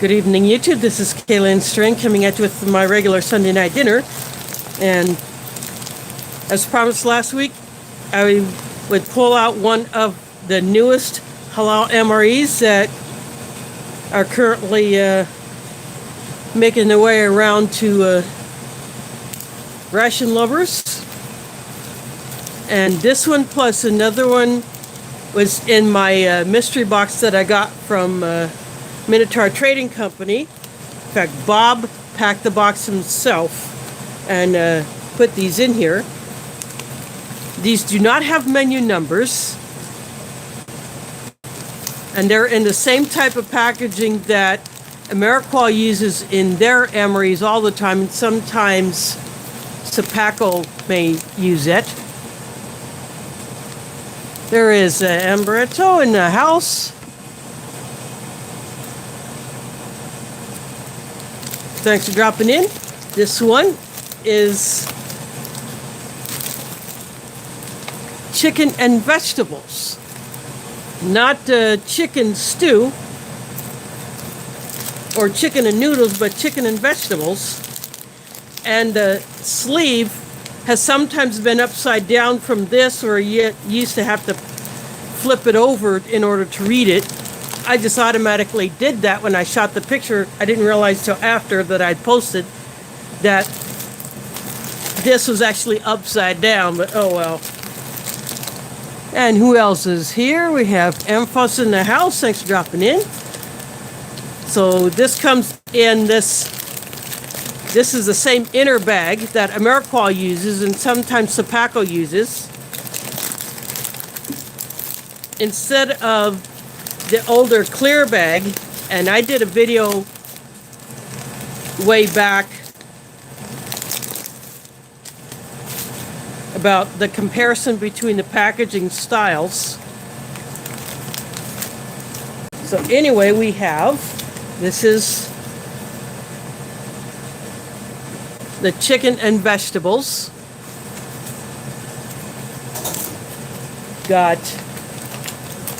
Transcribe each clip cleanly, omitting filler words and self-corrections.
Good evening, YouTube. This is Kaylin String coming at you with my regular Sunday night dinner. And as promised last week, I would pull out one of the newest Halal MREs that are currently making their way around to Ration lovers. And this one plus another one was in my mystery box that I got from Minotaur Trading Company. In fact, Bob packed the box himself and put these in here. These do not have menu numbers, and they're in the same type of packaging that AmeriQual uses in their MREs all the time, and sometimes Sapaco may use it. There is Ambretto in the house. Thanks for dropping in. This one is chicken and vegetables. Not chicken stew or chicken and noodles, but chicken and vegetables. And the sleeve has sometimes been upside down from this, or you used to have to flip it over in order to read it. I just automatically did that when I shot the picture. I didn't realize till after that I'd posted that this was actually upside down, but oh well. And who else is here? We have Emphos in the house. Thanks for dropping in. So this comes in this is the same inner bag that AmeriQual uses and sometimes Sapaco uses. Instead of the older clear bag, and I did a video way back about the comparison between the packaging styles. So anyway, we have, this is the chicken and vegetables.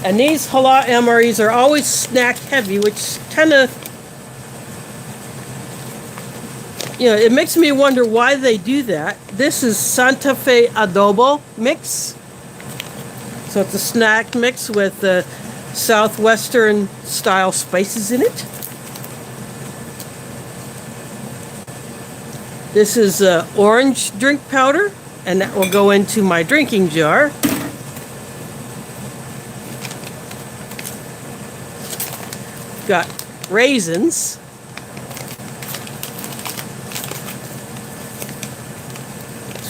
And these Halal MREs are always snack heavy, which kind of, it makes me wonder why they do that. This is Santa Fe Adobo mix. So it's a snack mix with Southwestern style spices in it. This is orange drink powder, and that will go into my drinking jar. Got raisins.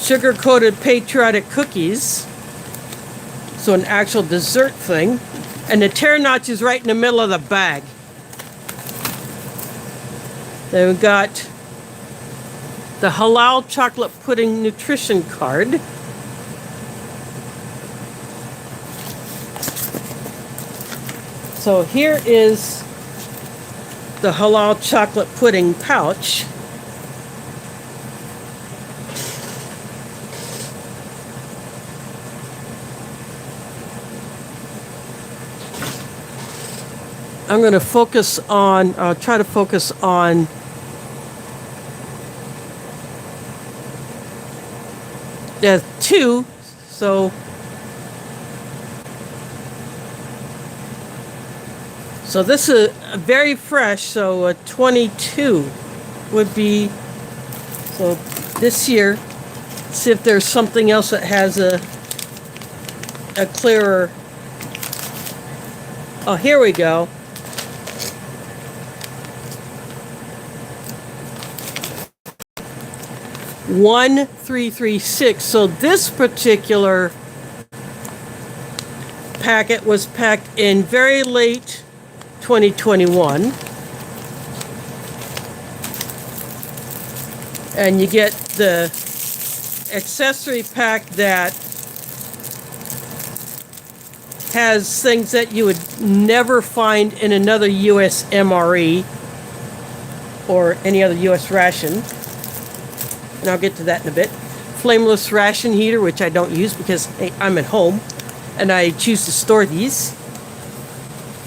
Sugar-coated Patriotic Cookies. So an actual dessert thing. And the tear notch is right in the middle of the bag. Then we've got the Halal Chocolate Pudding Nutrition Card. So here is the Halal Chocolate Pudding pouch. I'm going to focus on, try to focus on two. So this is very fresh, so 22 would be, so this year, see if there's something else that has a clearer, oh, here we go. $1,336. So this particular packet was packed in very late 2021, and you get the accessory pack that has things that you would never find in another US MRE or any other US ration, and I'll get to that in a bit. Flameless ration heater, which I don't use because, hey, I'm at home and I choose to store these.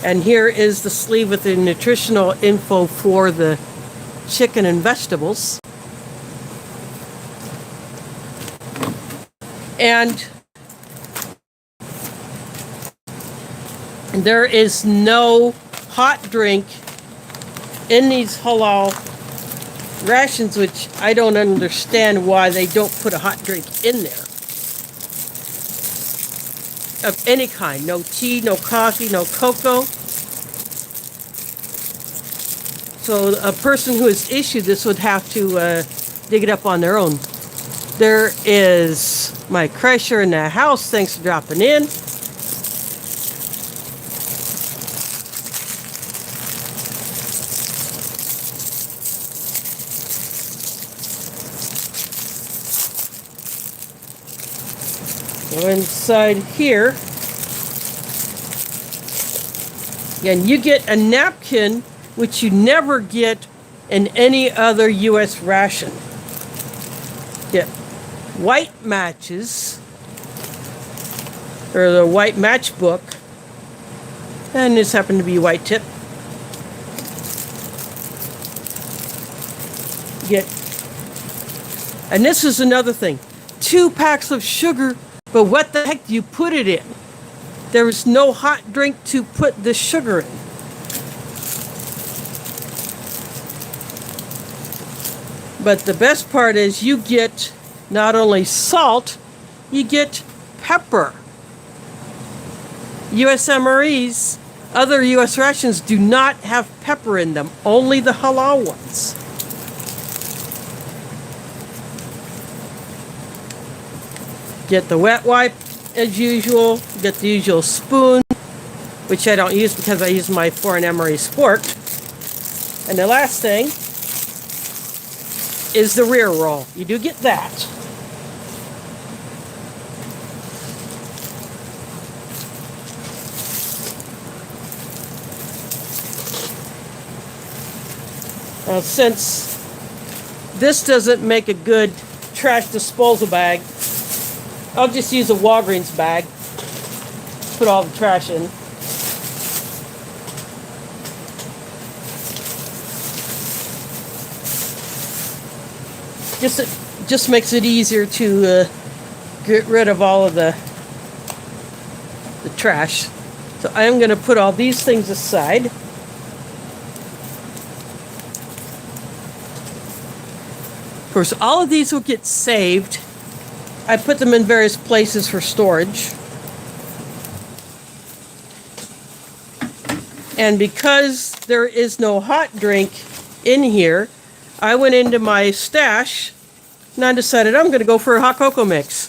And here is the sleeve with the nutritional info for the chicken and vegetables. And there is no hot drink in these halal rations, which I don't understand why they don't put a hot drink in there. Of any kind. No tea, no coffee, no cocoa. So a person who has issued this would have to dig it up on their own. There is my crusher in the house. Thanks for dropping in. Go inside here. And you get a napkin, which you never get in any other U.S. ration. Get white matches, or the white matchbook, and this happened to be white tip. Get, and this is another thing, 2 packs of sugar, but what the heck do you put it in? There is no hot drink to put the sugar in. But the best part is you get not only salt, you get pepper. US MREs, other US rations do not have pepper in them, only the halal ones. Get the wet wipe as usual, get the usual spoon, which I don't use because I use my foreign MRE Sport. And the last thing is the rear roll. You do get that. Now, since this doesn't make a good trash disposal bag, I'll just use a Walgreens bag. Put all the trash in. Just makes it easier to get rid of all of the trash. So I am going to put all these things aside. Of course, all of these will get saved. I put them in various places for storage. And because there is no hot drink in here, I went into my stash and I decided I'm going to go for a hot cocoa mix.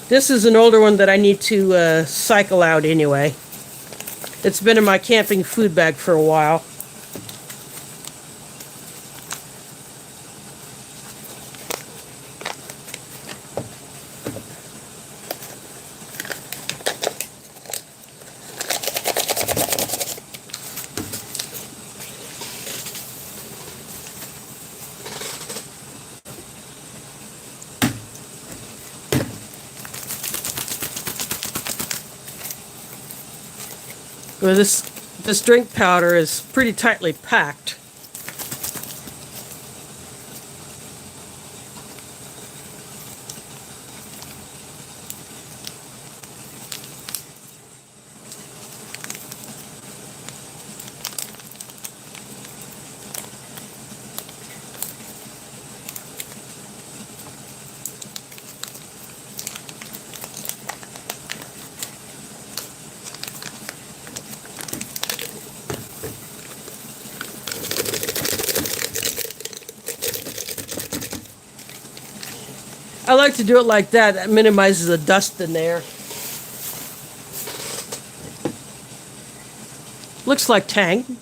This is an older one that I need to cycle out anyway. It's been in my camping food bag for a while. Well, this drink powder is pretty tightly packed. I like to do it like that. That minimizes the dust in there. Looks like Tang.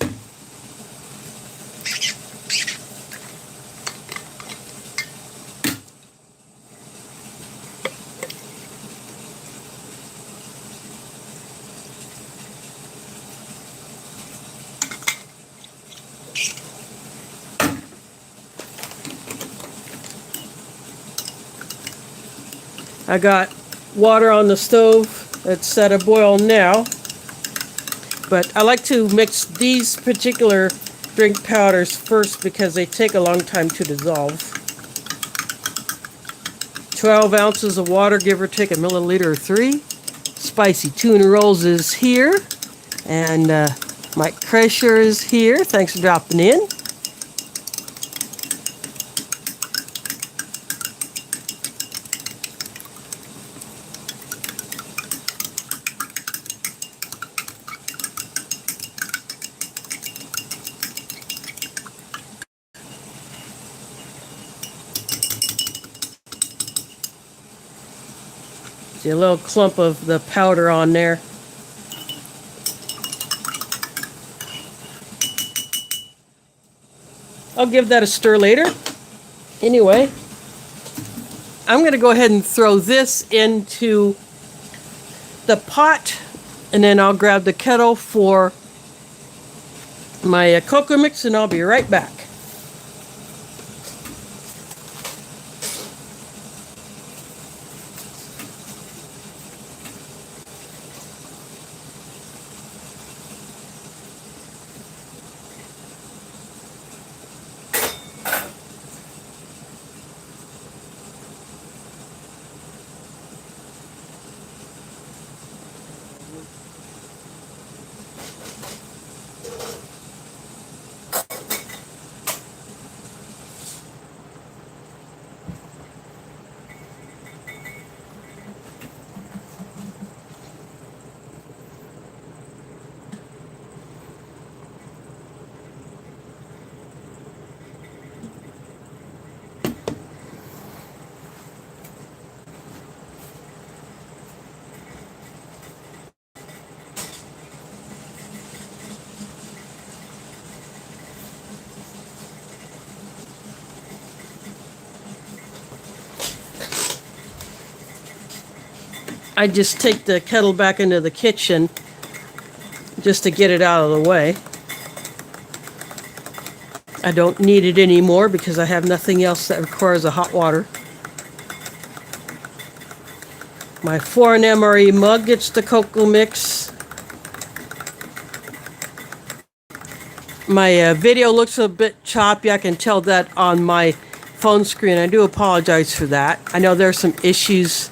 I got water on the stove that's at a boil now. But I like to mix these particular drink powders first because they take a long time to dissolve. 12 ounces of water, give or take a milliliter or 3. Spicy tuna rolls is here. And Mike Kreischer is here. Thanks for dropping in. See a little clump of the powder on there. I'll give that a stir later. Anyway, I'm going to go ahead and throw this into the pot, and then I'll grab the kettle for my cocoa mix, and I'll be right back. I just take the kettle back into the kitchen just to get it out of the way. I don't need it anymore because I have nothing else that requires a hot water. My foreign MRE mug gets the cocoa mix. My video looks a bit choppy. I can tell that on my phone screen. I do apologize for that. I know there are some issues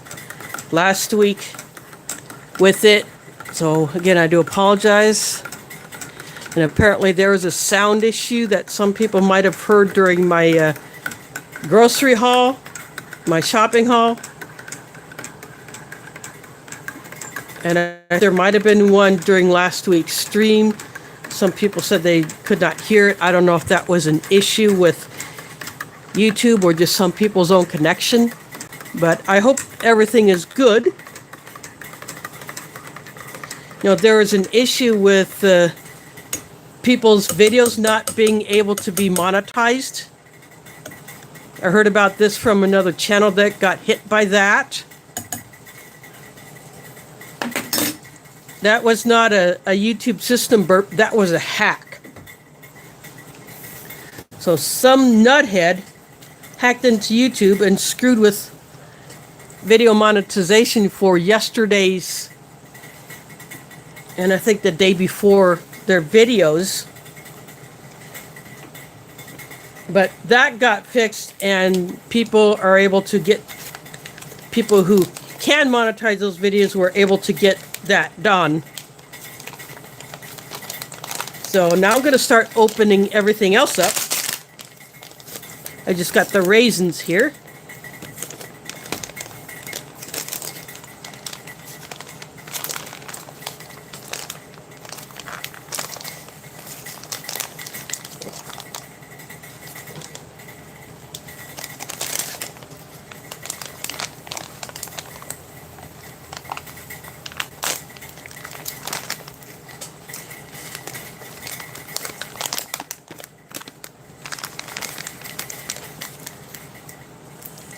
last week with it, so again I do apologize. And apparently there was a sound issue that some people might have heard during my grocery haul, my shopping haul, and there might have been one during last week's stream. Some people said they could not hear it. I don't know if that was an issue with YouTube or just some people's own connection. But I hope everything is good. You know, there is an issue with people's videos not being able to be monetized. I heard about this from another channel that got hit by that. That was not a YouTube system burp, that was a hack. So some nuthead hacked into YouTube and screwed with video monetization for yesterday's, and I think the day before, their videos. But that got fixed, and people are able to get, people who can monetize those videos were able to get that done. So now I'm going to start opening everything else up. I just got the raisins here.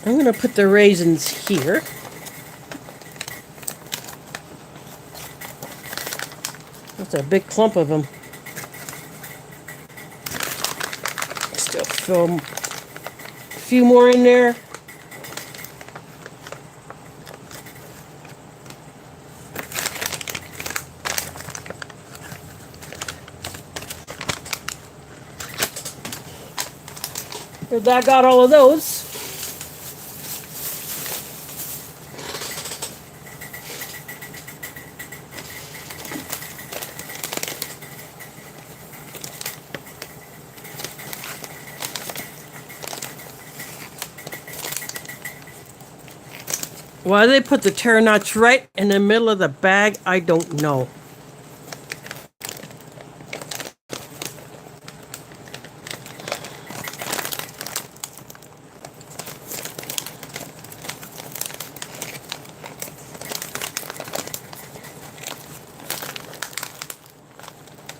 I'm going to put the raisins here. That's a big clump of them. Still fill a few more in there. I got all of those. Why they put the terra nuts right in the middle of the bag, I don't know.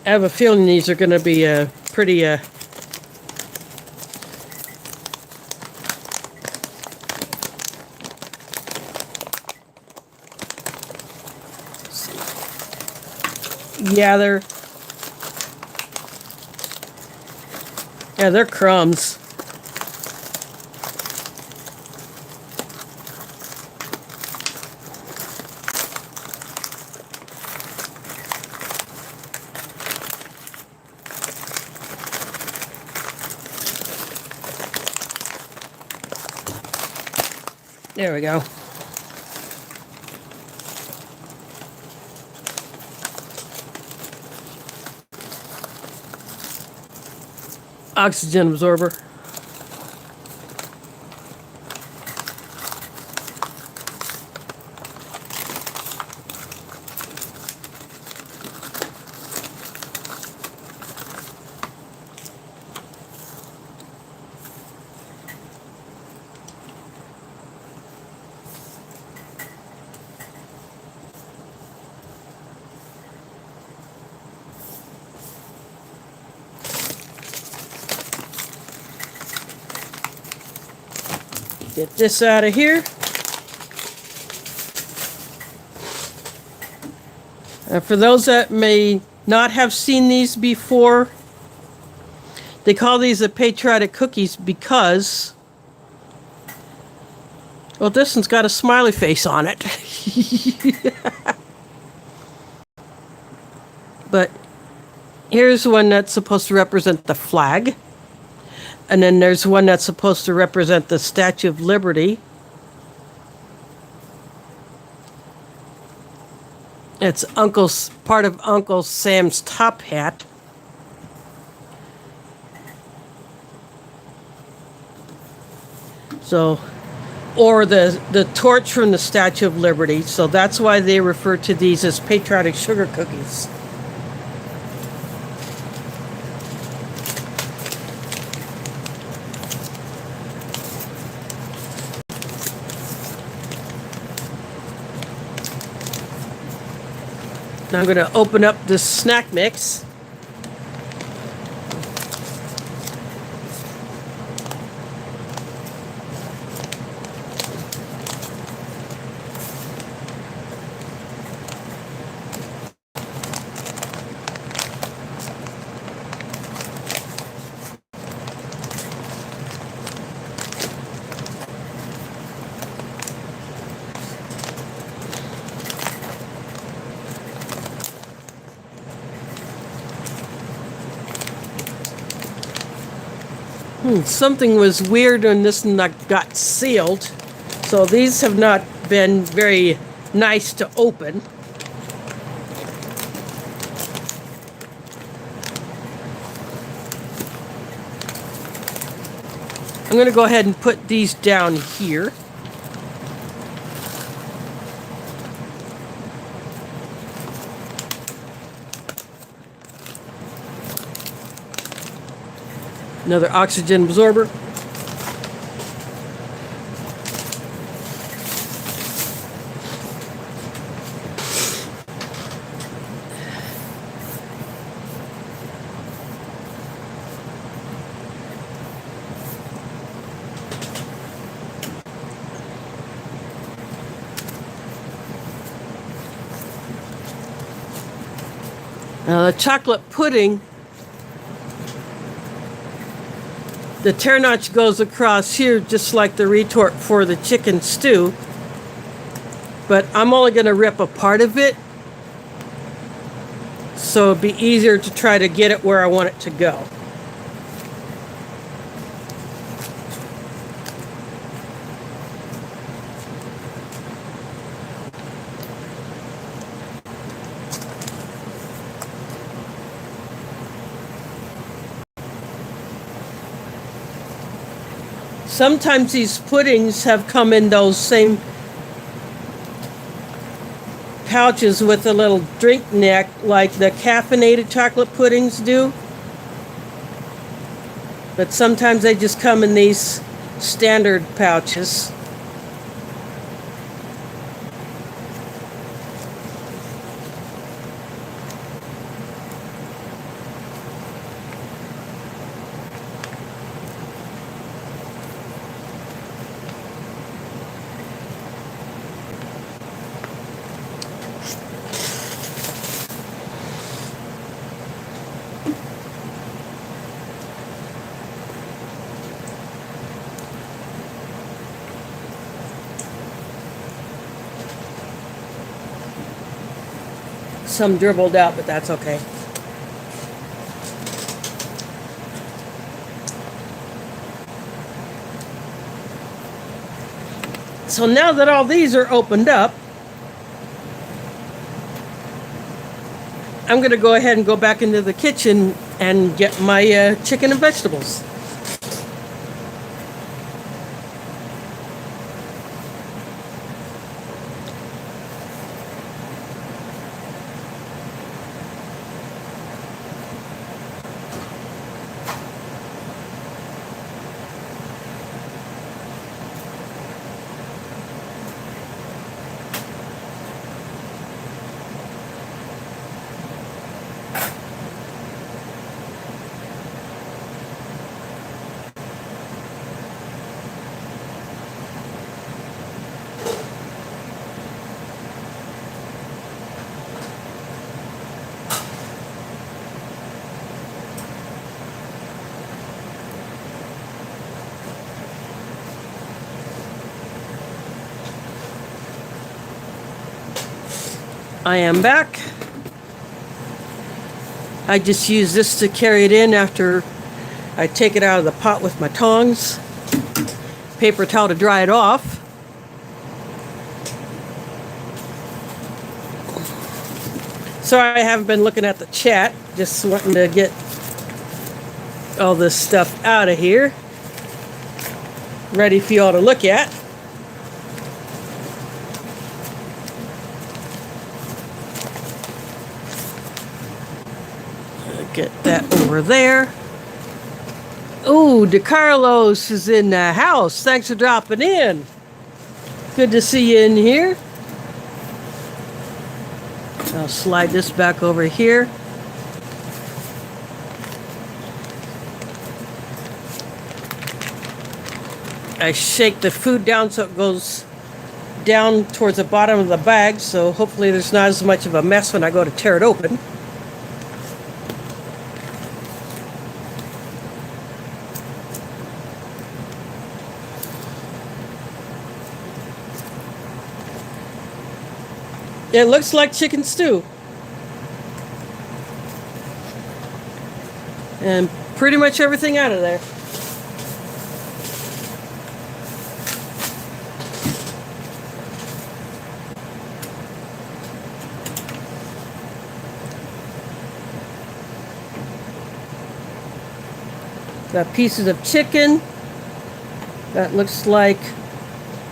I have a feeling these are going to be pretty yeah, they're crumbs. There we go. Oxygen absorber. Get this out of here. For those that may not have seen these before, they call these the Patriotic Cookies because, well, this one's got a smiley face on it. But here's one that's supposed to represent the flag. And then there's one that's supposed to represent the Statue of Liberty. It's part of Uncle Sam's top hat. So, or the torch from the Statue of Liberty. So that's why they refer to these as patriotic sugar cookies. Now I'm going to open up this snack mix. Something was weird when this got sealed, so these have not been very nice to open. I'm going to go ahead and put these down here. Another oxygen absorber. Now the chocolate pudding, the tear notch goes across here just like the retort for the chicken stew, but I'm only going to rip a part of it so it'd be easier to try to get it where I want it to go. Sometimes these puddings have come in those same pouches with a little drink neck like the caffeinated chocolate puddings do. But sometimes they just come in these standard pouches. Some dribbled out, but that's okay. So now that all these are opened up, I'm going to go ahead and go back into the kitchen and get my chicken and vegetables. I am back. I just use this to carry it in after I take it out of the pot with my tongs. Paper towel to dry it off. Sorry I haven't been looking at the chat. Just wanting to get all this stuff out of here. Ready for you all to look at. Get that over there. Oh, DeCarlos is in the house. Thanks for dropping in. Good to see you in here. I'll slide this back over here. I shake the food down so it goes down towards the bottom of the bag, so hopefully there's not as much of a mess when I go to tear it open. It looks like chicken stew. And pretty much everything out of there. Got pieces of chicken. That looks like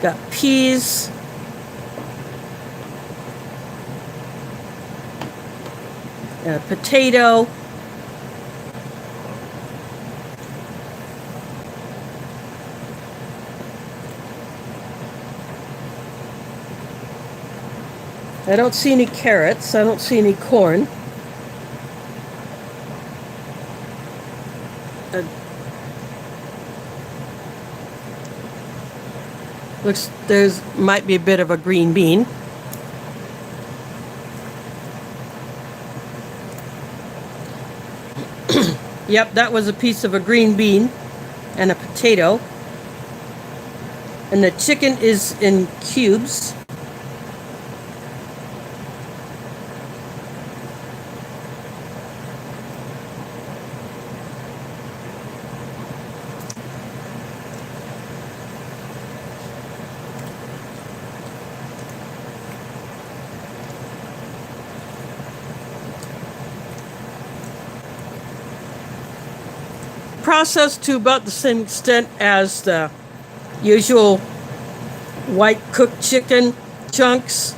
got peas. A potato. I don't see any carrots. I don't see any corn. Looks there's might be a bit of a green bean. Yep, that was a piece of a green bean and a potato. And the chicken is in cubes. Processed to about the same extent as the usual white cooked chicken chunks.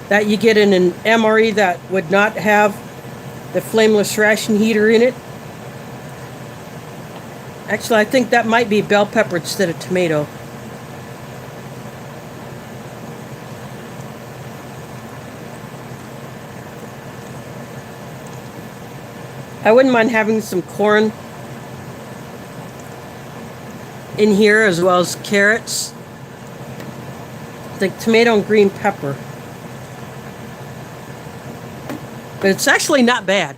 That you get in an MRE that would not have the flameless ration heater in it. Actually, I think that might be bell pepper instead of tomato. I wouldn't mind having some corn in here as well as carrots. I think tomato and green pepper. But it's actually not bad.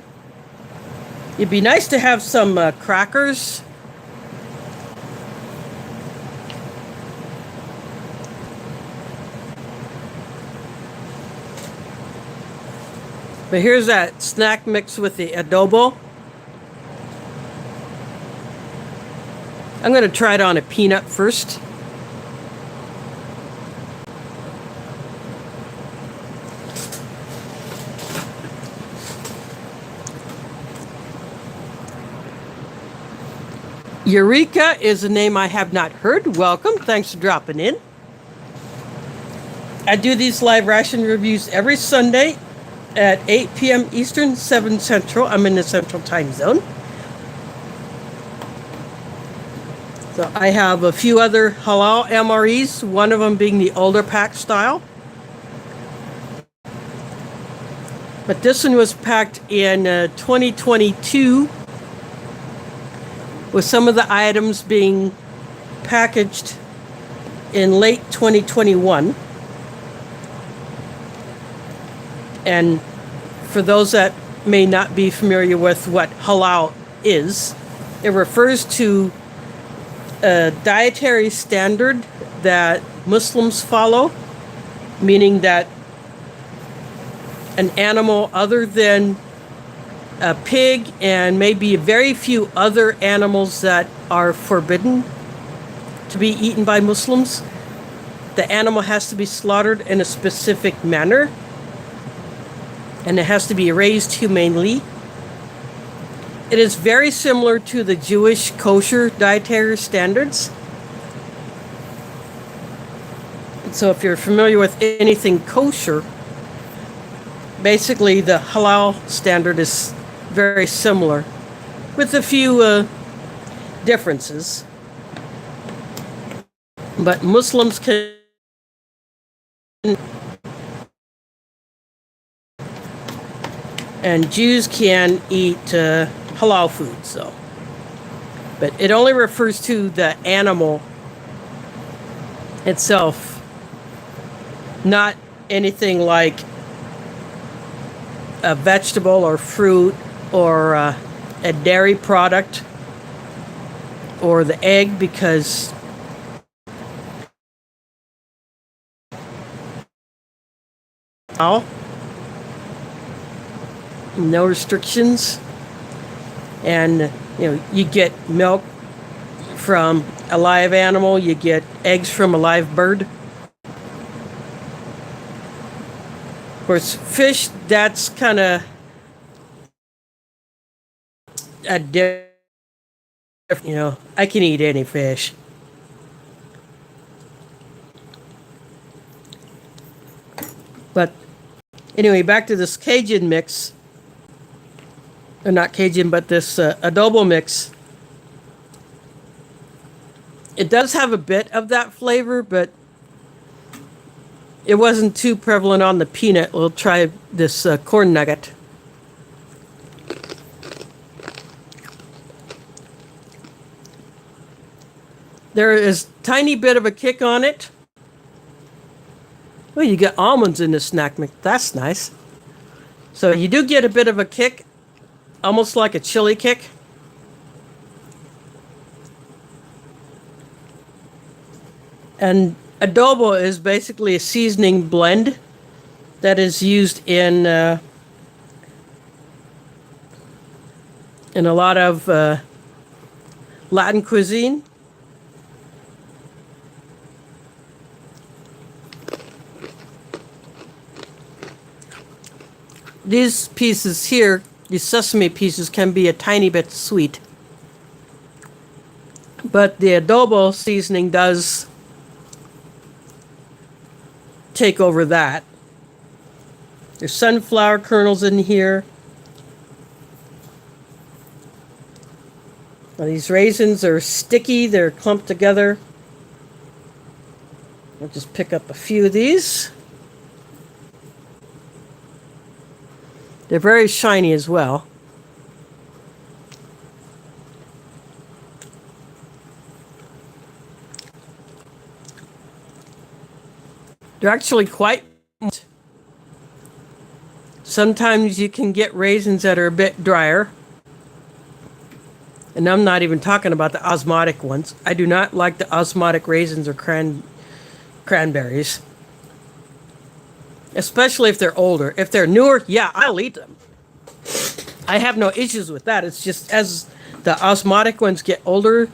It'd be nice to have some crackers. But here's that snack mix with the adobo. I'm going to try it on a peanut first. Eureka is a name I have not heard. Welcome. Thanks for dropping in. I do these live ration reviews every Sunday at 8 p.m. Eastern, 7 Central. I'm in the Central Time Zone. So I have a few other halal MREs, one of them being the older pack style. But this one was packed in 2022 with some of the items being packaged in late 2021. And for those that may not be familiar with what halal is, it refers to a dietary standard that Muslims follow, meaning that an animal other than a pig and maybe very few other animals that are forbidden to be eaten by Muslims, the animal has to be slaughtered in a specific manner, and it has to be raised humanely. It is very similar to the Jewish kosher dietary standards. So if you're familiar with anything kosher, basically the halal standard is very similar with a few differences. But Muslims can and Jews can eat halal food, so. But it only refers to the animal itself, not anything like a vegetable or fruit or a dairy product or the egg, because no restrictions. And you get milk from a live animal, you get eggs from a live bird. Of course, fish, that's kind of a different, I can eat any fish. But anyway, back to this Cajun mix. Or not Cajun, but this adobo mix. It does have a bit of that flavor, but it wasn't too prevalent on the peanut. We'll try this corn nugget. There is a tiny bit of a kick on it. Well, you get almonds in this snack mix. That's nice. So you do get a bit of a kick, almost like a chili kick. And adobo is basically a seasoning blend that is used in a lot of Latin cuisine. These pieces here these sesame pieces can be a tiny bit sweet. But the adobo seasoning does take over that. There's sunflower kernels in here. Now, these raisins are sticky, they're clumped together. I'll just pick up a few of these. They're very shiny as well. They're actually quite... Sometimes you can get raisins that are a bit drier. And I'm not even talking about the osmotic ones. I do not like the osmotic raisins or cranberries. Especially if they're older. If they're newer, yeah, I'll eat them. I have no issues with that. It's just as the osmotic ones get older,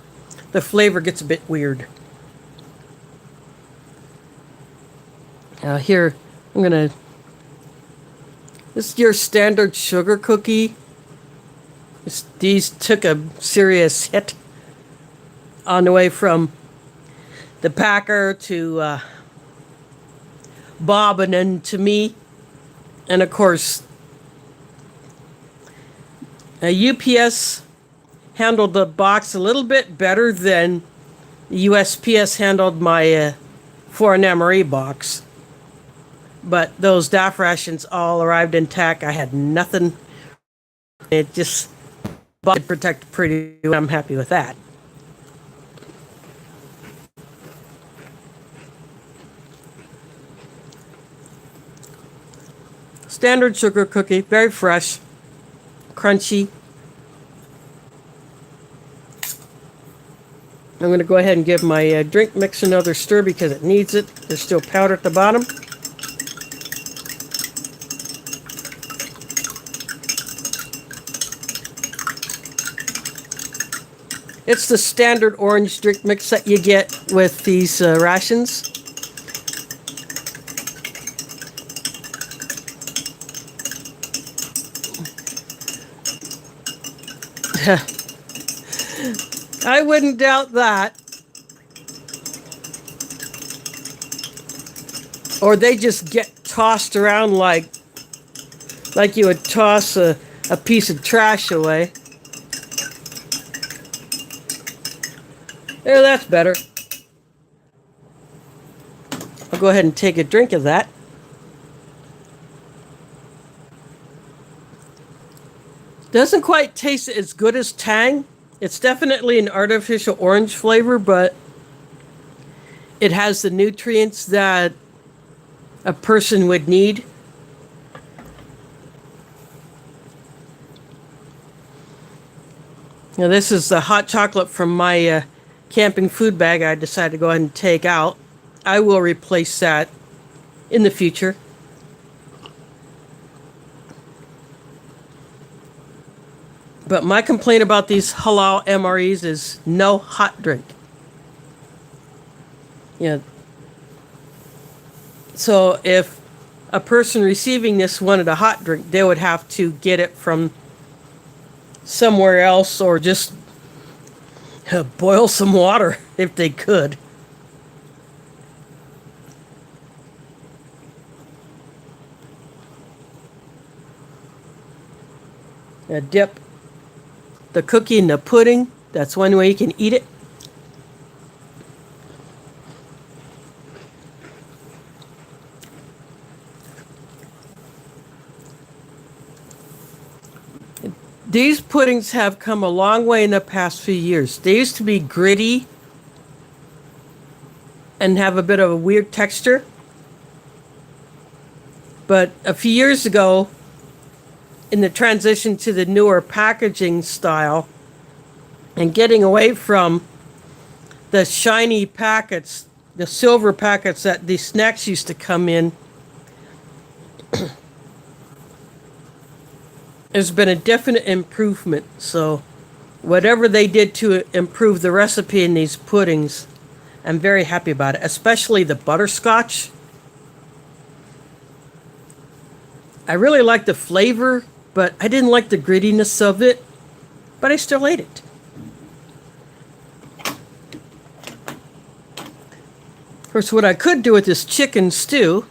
the flavor gets a bit weird. Here, I'm gonna... This is your standard sugar cookie. These took a serious hit on the way from the packer to Bob and then to me. And of course, UPS handled the box a little bit better than USPS handled my foreign MRE box. But those DAF rations all arrived intact. I had nothing. It just protected pretty well. I'm happy with that. Standard sugar cookie, very fresh, crunchy. I'm going to go ahead and give my drink mix another stir because it needs it. There's still powder at the bottom. It's the standard orange drink mix that you get with these rations. I wouldn't doubt that. Or they just get tossed around like you would toss a piece of trash away. There, that's better. I'll go ahead and take a drink of that. Doesn't quite taste as good as Tang. It's definitely an artificial orange flavor, but it has the nutrients that a person would need. Now, this is the hot chocolate from my camping food bag I decided to go ahead and take out. I will replace that in the future. But my complaint about these halal MREs is no hot drink. Yeah. So if a person receiving this wanted a hot drink, they would have to get it from somewhere else or just boil some water if they could. Dip the cookie in the pudding. That's one way you can eat it. These puddings have come a long way in the past few years. They used to be gritty and have a bit of a weird texture. But a few years ago, in the transition to the newer packaging style and getting away from the shiny packets, the silver packets that these snacks used to come in, there's been a definite improvement. So whatever they did to improve the recipe in these puddings, I'm very happy about it, especially the butterscotch. I really like the flavor, but I didn't like the grittiness of it, but I still ate it. Of course, what I could do with this chicken stew,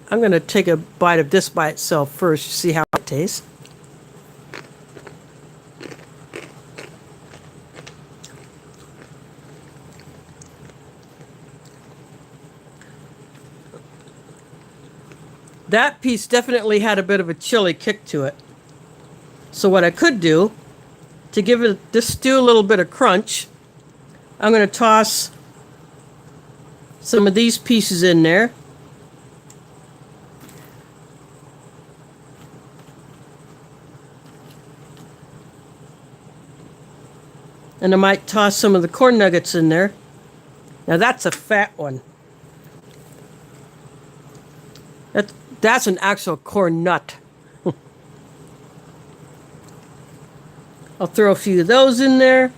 I'm going to take a bite of this by itself first to see how it tastes. That piece definitely had a bit of a chili kick to it. So what I could do, to give it this stew a little bit of crunch, I'm going to toss some of these pieces in there. And I might toss some of the corn nuggets in there. Now that's a fat one. That's an actual corn nut. I'll throw a few of those in there.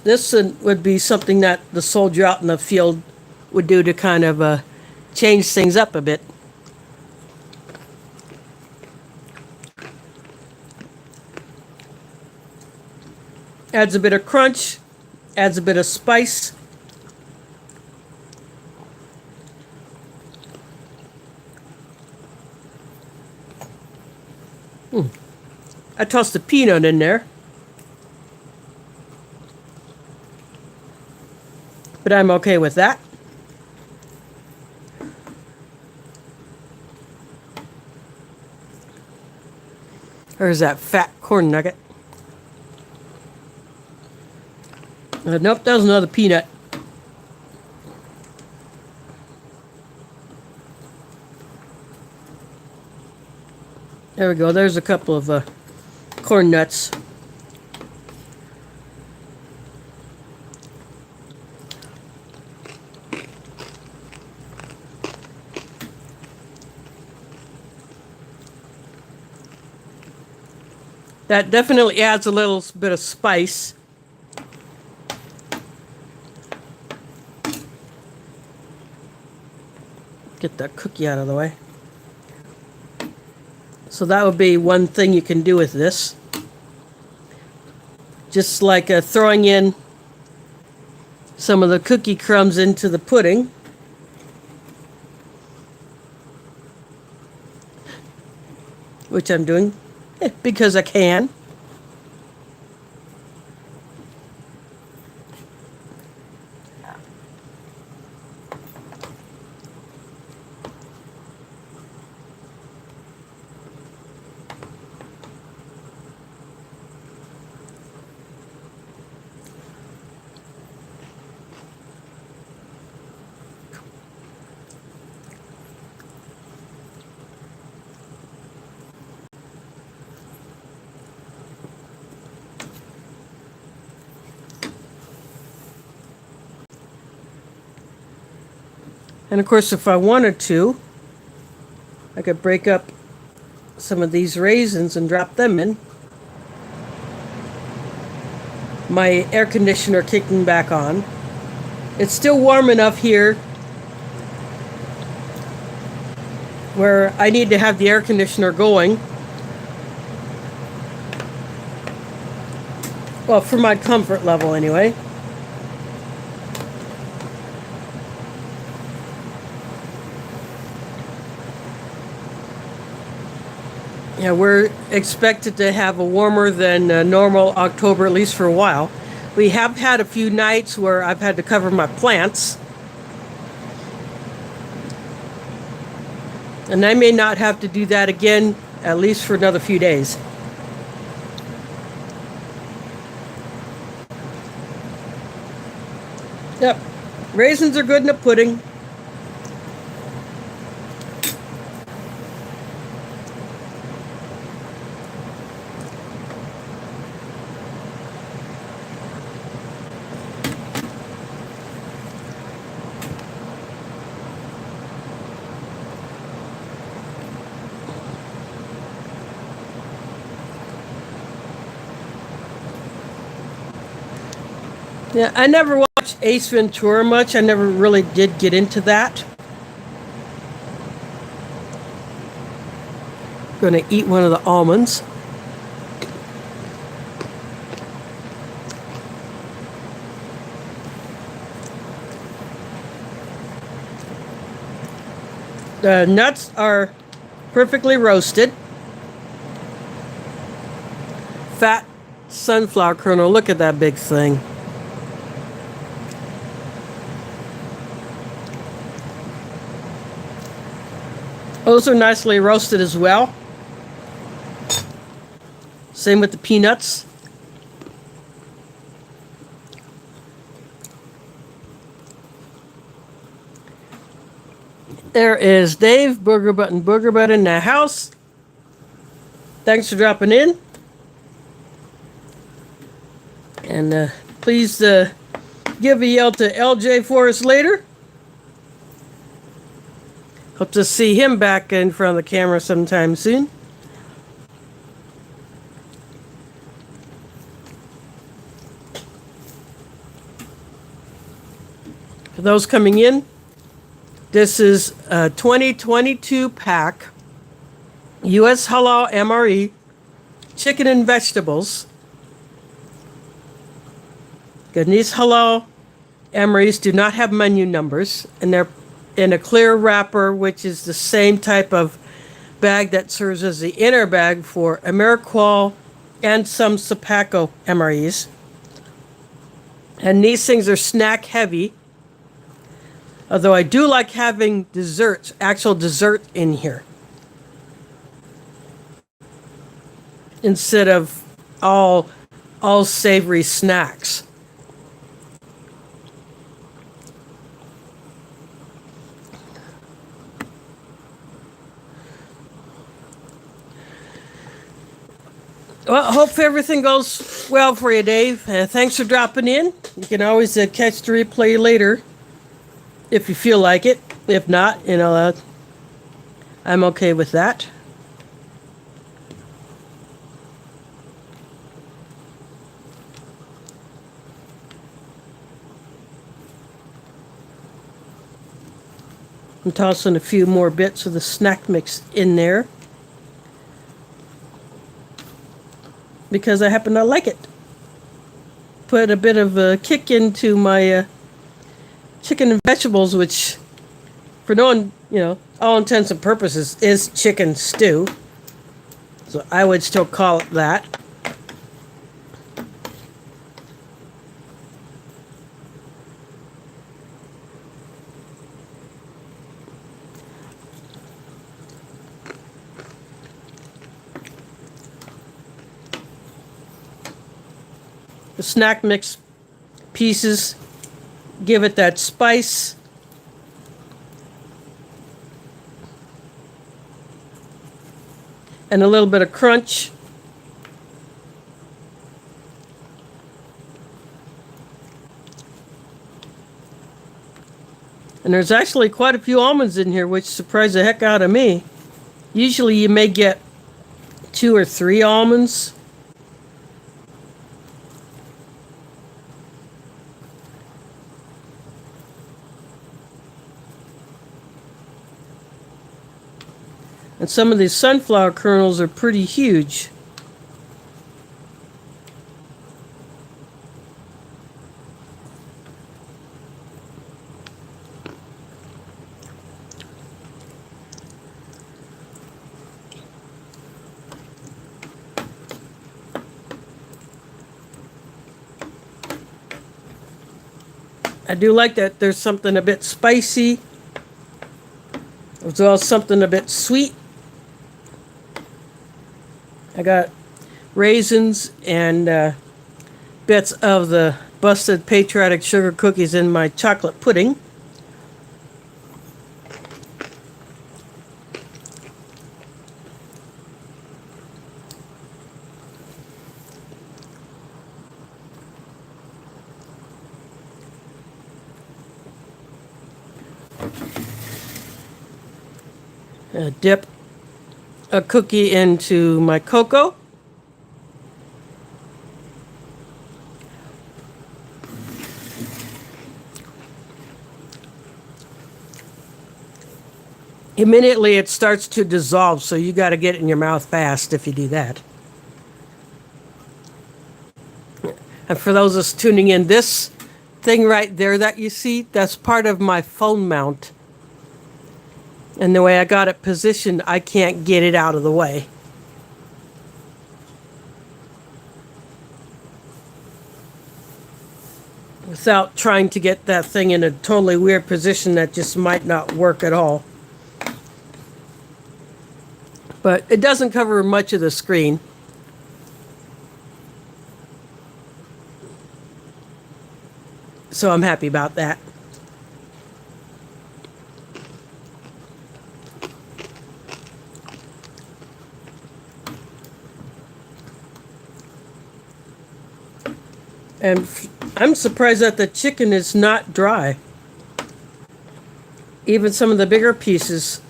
This would be something that the soldier out in the field would do to kind of change things up a bit. Adds a bit of crunch, adds a bit of spice. I tossed a peanut in there. But I'm okay with that. There's that fat corn nugget. Nope, that was another peanut. There we go. There's a couple of corn nuts. That definitely adds a little bit of spice. Get that cookie out of the way. So that would be one thing you can do with this. Just like throwing in some of the cookie crumbs into the pudding. Which I'm doing because I can. And of course, if I wanted to, I could break up some of these raisins and drop them in. My air conditioner kicking back on. It's still warm enough here where I need to have the air conditioner going. Well, for my comfort level anyway. Yeah, we're expected to have a warmer than normal October, at least for a while. We have had a few nights where I've had to cover my plants. And I may not have to do that again, at least for another few days. Yep, raisins are good in a pudding. Yeah, I never watched Ace Ventura much. I never really did get into that. Gonna eat one of the almonds. The nuts are perfectly roasted. Fat sunflower kernel. Look at that big thing. Those are nicely roasted as well. Same with the peanuts. There is Dave, Booger Butt in the house. Thanks for dropping in. And please give a yell to LJ for us later. Hope to see him back in front of the camera sometime soon. For those coming in, this is a 2022 pack, U.S. Halal MRE, chicken and vegetables. And these Halal MREs do not have menu numbers, and they're in a clear wrapper, which is the same type of bag that serves as the inner bag for AmeriQual and some Sapaco MREs. And these things are snack heavy. Although I do like having desserts, actual dessert in here. Instead of all savory snacks. Well, hope everything goes well for you, Dave. Thanks for dropping in. You can always catch the replay later if you feel like it. If not, I'm okay with that. I'm tossing a few more bits of the snack mix in there because I happen to like it. Put a bit of a kick into my chicken and vegetables, which, for no all intents and purposes, is chicken stew. So I would still call it that. The snack mix pieces give it that spice. And a little bit of crunch. And there's actually quite a few almonds in here, which surprised the heck out of me. Usually you may get 2 or 3 almonds. And some of these sunflower kernels are pretty huge. I do like that there's something a bit spicy, as well as something a bit sweet. I got raisins and bits of the busted Patriotic sugar cookies in my chocolate pudding. Dip a cookie into my cocoa. immediately it starts to dissolve, so you got to get it in your mouth fast if you do that. And for those of us tuning in, this thing right there that you see, that's part of my phone mount. And the way I got it positioned, I can't get it out of the way. Without trying to get that thing in a totally weird position that just might not work at all. But it doesn't cover much of the screen. So I'm happy about that. And I'm surprised that the chicken is not dry. Even some of the bigger pieces.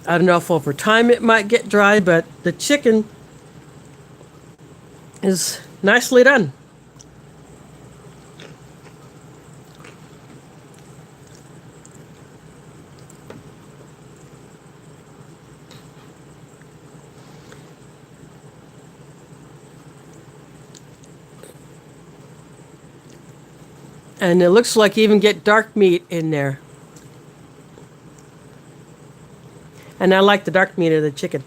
I don't know if over time it might get dry, but the chicken is nicely done. And it looks like you even get dark meat in there. And I like the dark meat of the chicken.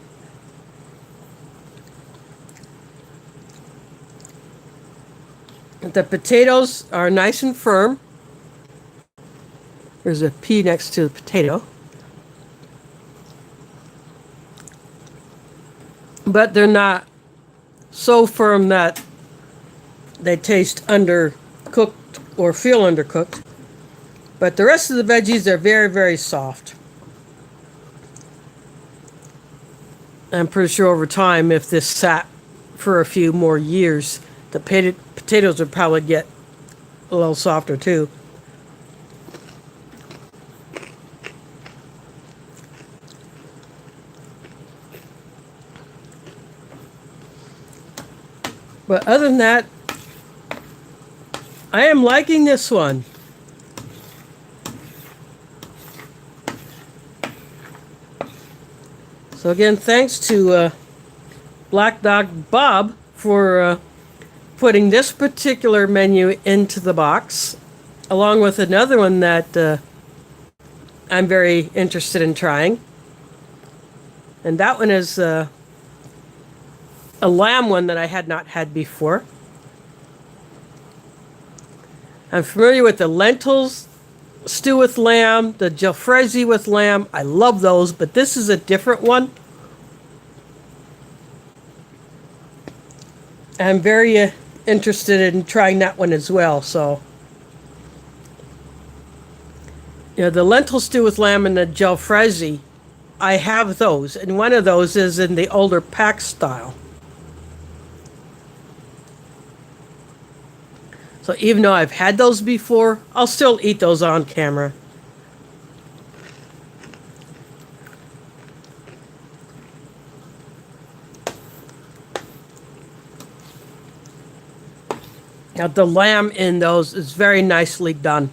The potatoes are nice and firm. There's a P next to the potato. But they're not so firm that they taste undercooked or feel undercooked. But the rest of the veggies are very, very soft. I'm pretty sure over time, if this sat for a few more years, the potatoes would probably get a little softer too. But other than that, I am liking this one. So again, thanks to Black Dog Bob for putting this particular menu into the box, along with another one that I'm very interested in trying. And that one is a lamb one that I had not had before. I'm familiar with the lentils stew with lamb, the jalfrezi with lamb. I love those, but this is a different one. I'm very interested in trying that one as well. So, the lentil stew with lamb and the jalfrezi, I have those, and one of those is in the older pack style. So even though I've had those before, I'll still eat those on camera. Now the lamb in those is very nicely done.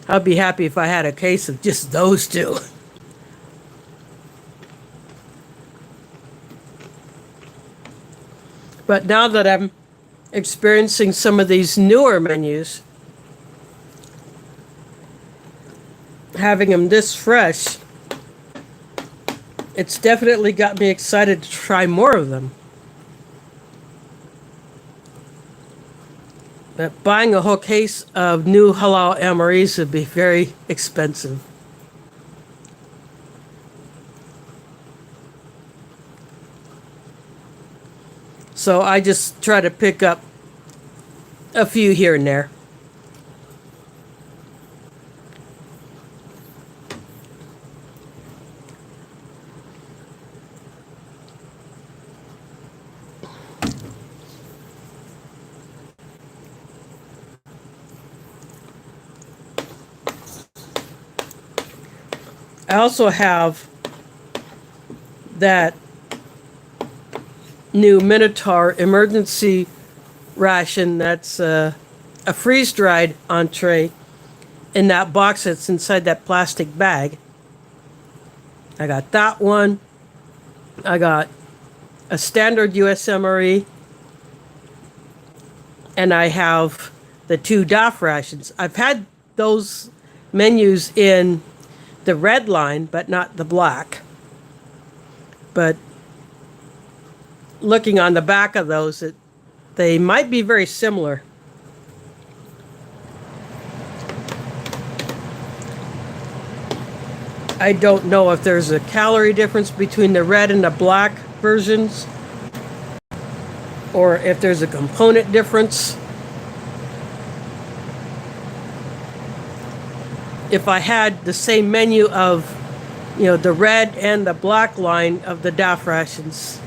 I'd be happy if I had a case of just those two. But now that I'm experiencing some of these newer menus, having them this fresh, it's definitely got me excited to try more of them. But buying a whole case of new halal MREs would be very expensive. So I just try to pick up a few here and there. I also have that new Minotaur emergency ration that's a freeze-dried entree in that box that's inside that plastic bag. I got that one. I got a standard US MRE. And I have the 2 DAF rations. I've had those menus in the red line, but not the black. But looking on the back of those, they might be very similar. I don't know if there's a calorie difference between the red and the black versions, or if there's a component difference. If I had the same menu of, the red and the black line of the DAF rations,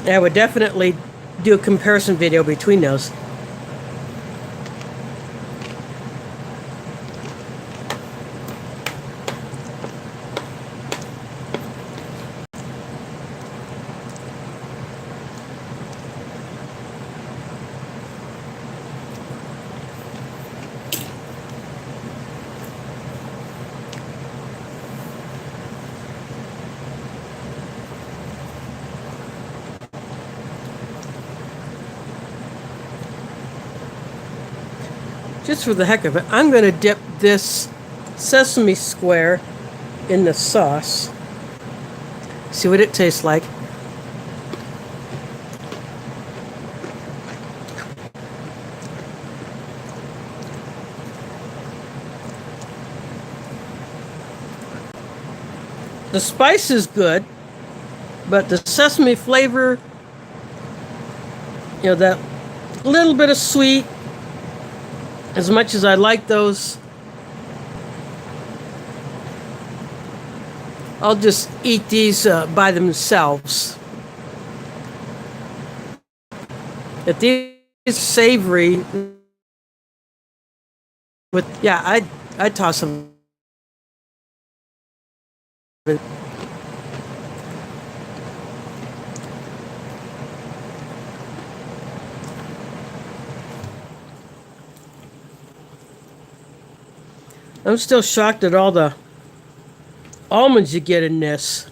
I would definitely do a comparison video between those. Just for the heck of it, I'm going to dip this sesame square in the sauce. See what it tastes like. The spice is good, but the sesame flavor, that little bit of sweet, as much as I like those, I'll just eat these by themselves. If these savory, I'd toss them. I'm still shocked at all the almonds you get in this.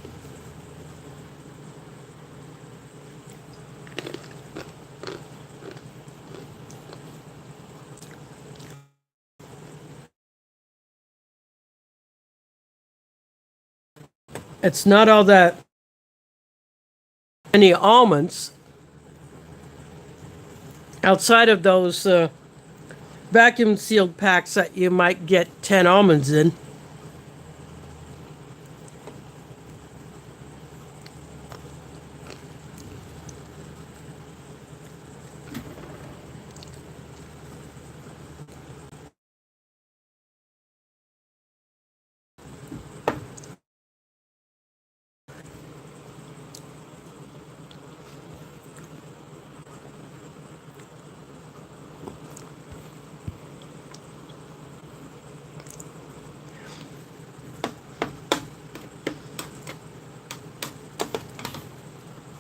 It's not all that many almonds outside of those vacuum sealed packs that you might get 10 almonds in.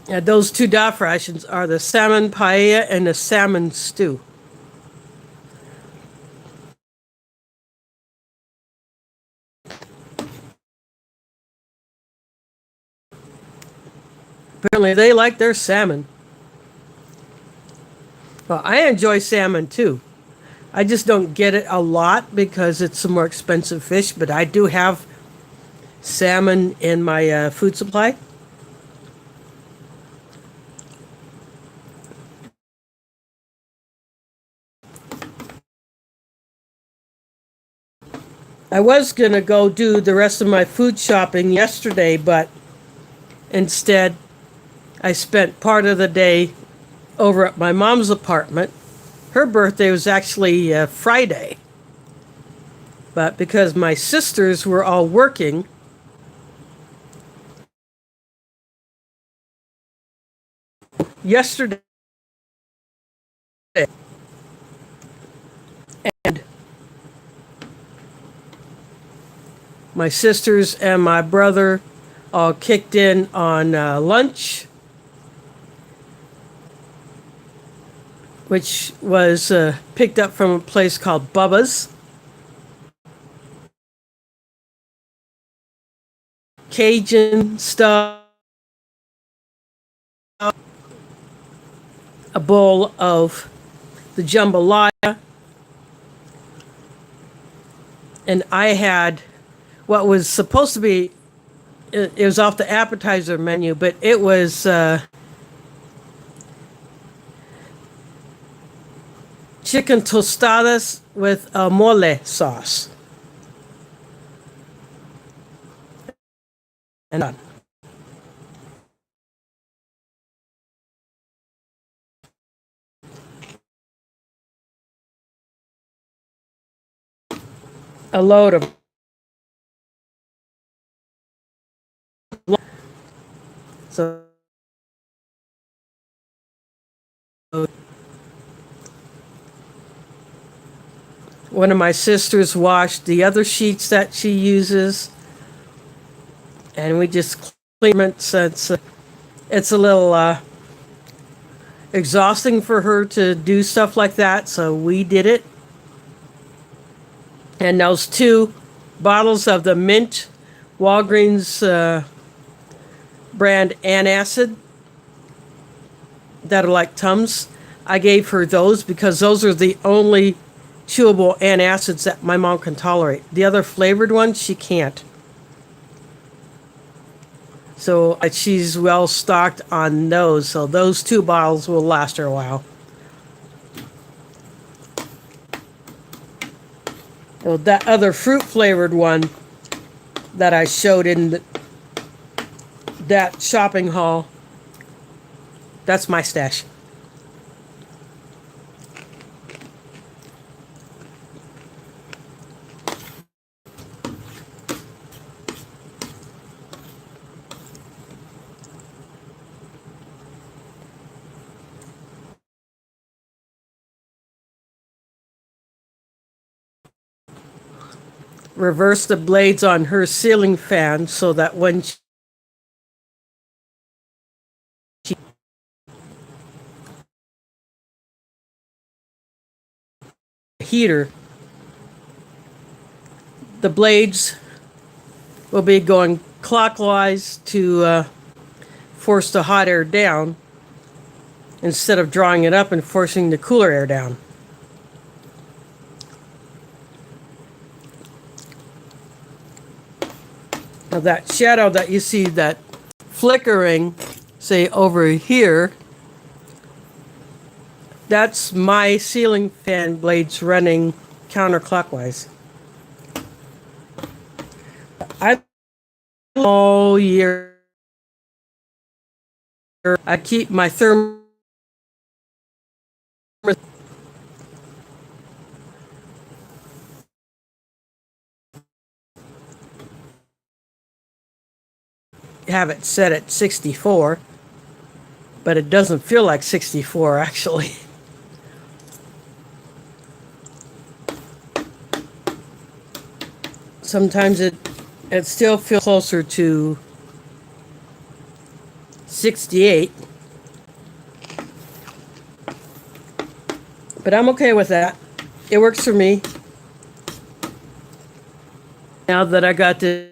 Yeah, those 2 DAF rations are the salmon paella and the salmon stew. Apparently they like their salmon. Well, I enjoy salmon too. I just don't get it a lot because it's a more expensive fish, but I do have salmon in my food supply. I was going to go do the rest of my food shopping yesterday, but instead I spent part of the day over at my mom's apartment. Her birthday was actually Friday. But because my sisters were all working, yesterday, and my sisters and my brother all kicked in on lunch. which was picked up from a place called Bubba's. Cajun stuff. A bowl of the jambalaya. And I had what was supposed to be, it was off the appetizer menu, but it was chicken tostadas with a mole sauce. And done. A load of so one of my sisters washed the other sheets that she uses, and we just clean it since it's a little exhausting for her to do stuff like that, so we did it. And those 2 bottles of the mint Walgreens brand antacid that are like Tums, I gave her those because those are the only chewable antacids that my mom can tolerate. The other flavored ones she can't. So she's well stocked on those. So those 2 bottles will last her a while. So that other fruit flavored one that I showed in that shopping haul, that's my stash. Reverse the blades on her ceiling fan so that when she heater, the blades will be going clockwise to force the hot air down instead of drawing it up and forcing the cooler air down. Now that shadow that you see, that flickering, say over here, that's my ceiling fan blades running counterclockwise. I all year I keep my thermal have it set at 64, but it doesn't feel like 64 actually. Sometimes it still feels closer to 68, but I'm okay with that. It works for me. Now that I got this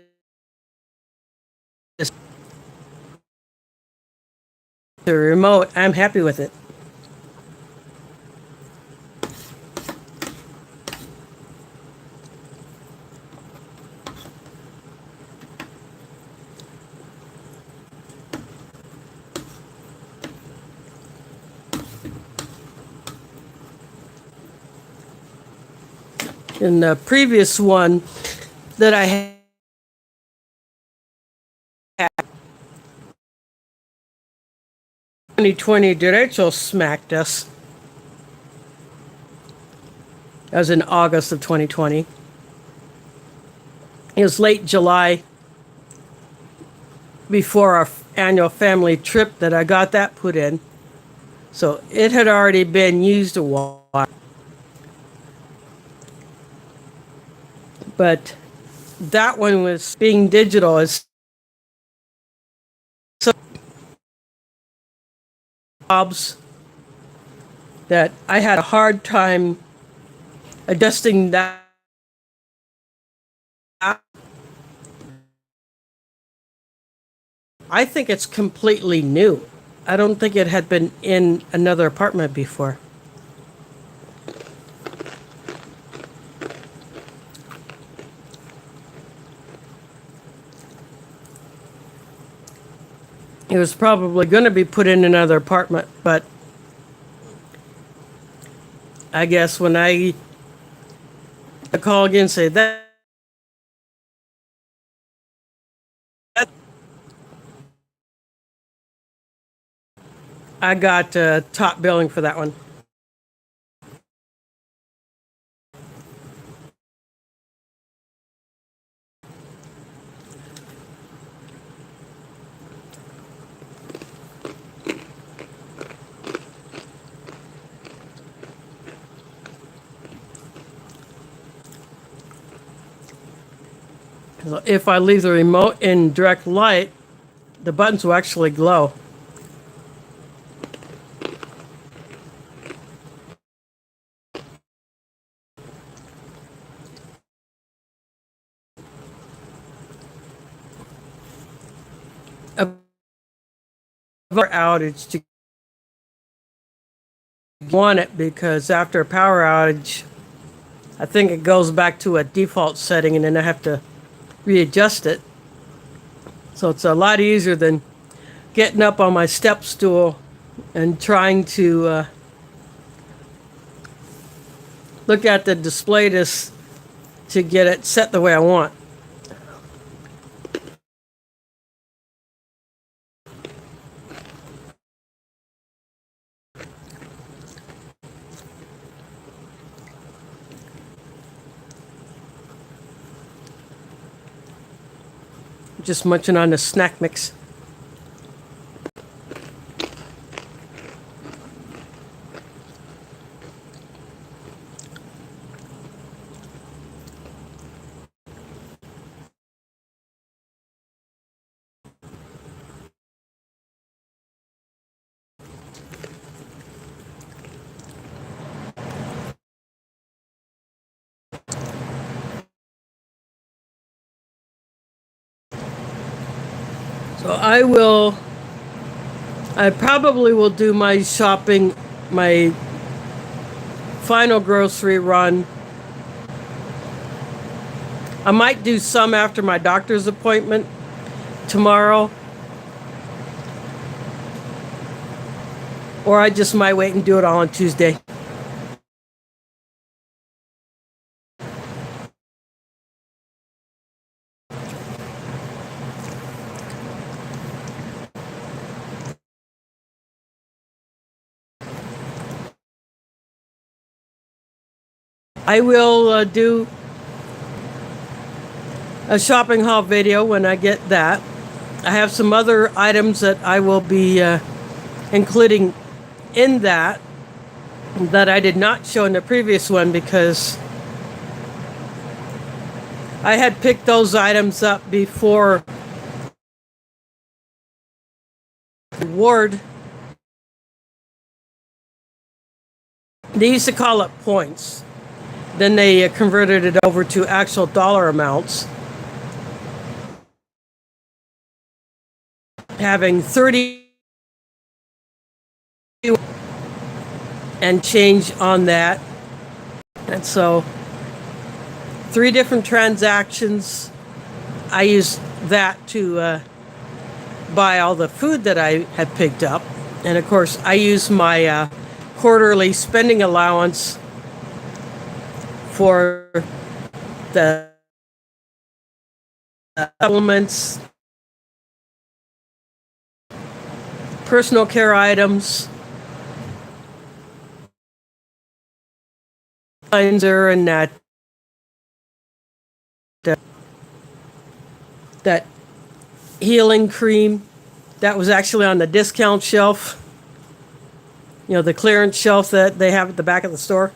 the remote, I'm happy with it. In the previous one that I had, 2020 derecho smacked us. That was in August of 2020. It was late July before our annual family trip that I got that put in. So it had already been used a while. But that one was being digital as so jobs that I had a hard time adjusting that. I think it's completely new. I don't think it had been in another apartment before. It was probably going to be put in another apartment, but I guess when I call again and say that, I got top billing for that one. So if I leave the remote in direct light, the buttons will actually glow. A power outage to want it, because after a power outage, I think it goes back to a default setting and then I have to readjust it. So it's a lot easier than getting up on my step stool and trying to look at the display to get it set the way I want. Just munching on the snack mix. So I probably will do my shopping, my final grocery run. I might do some after my doctor's appointment tomorrow. Or I just might wait and do it all on Tuesday. I will do a shopping haul video when I get that. I have some other items that I will be including in that I did not show in the previous one, because I had picked those items up before reward. They used to call it points. Then they converted it over to actual dollar amounts. Having 30 and change on that. And so 3 different transactions. I used that to buy all the food that I had picked up. And of course, I use my quarterly spending allowance for the supplements, personal care items, cleanser, and that healing cream that was actually on the discount shelf. You know, the clearance shelf that they have at the back of the store.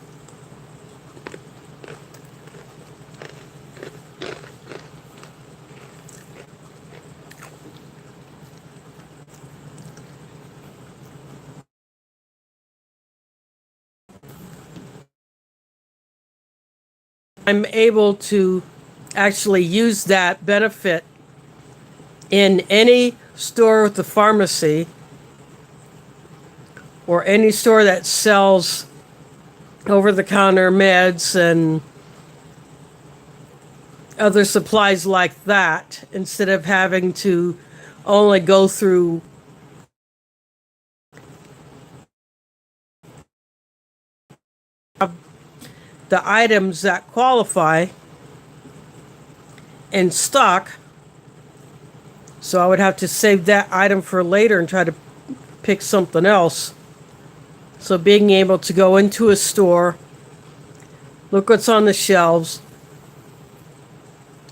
I'm able to actually use that benefit in any store with the pharmacy or any store that sells over-the-counter meds and other supplies like that, instead of having to only go through the items that qualify in stock. So I would have to save that item for later and try to pick something else. So being able to go into a store, look what's on the shelves,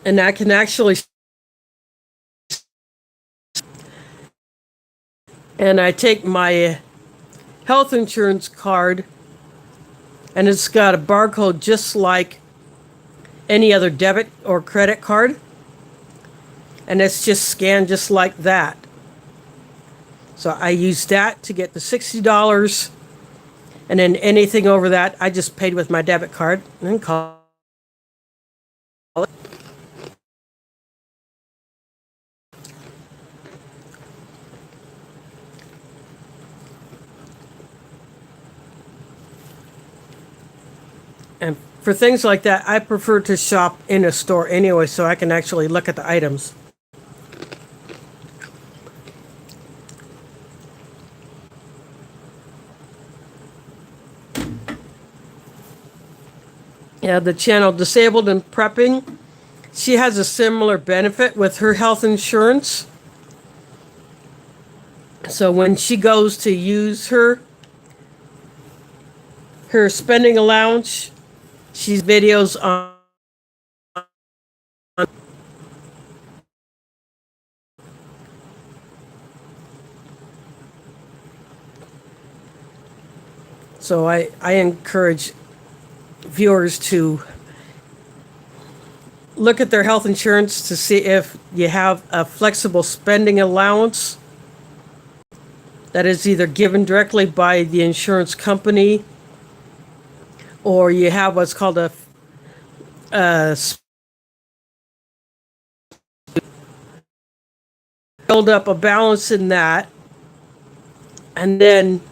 and I can actually, and I take my health insurance card, and it's got a barcode just like any other debit or credit card, and it's just scanned just like that. So I use that to get the $60, and then anything over that, I just paid with my debit card and then call it. And for things like that, I prefer to shop in a store anyway, so I can actually look at the items. Yeah, the channel Disabled and Prepping, she has a similar benefit with her health insurance. So when she goes to use her spending allowance, she's videos on so I encourage viewers to look at their health insurance to see if you have a flexible spending allowance that is either given directly by the insurance company, or you have what's called a build up a balance in that, and then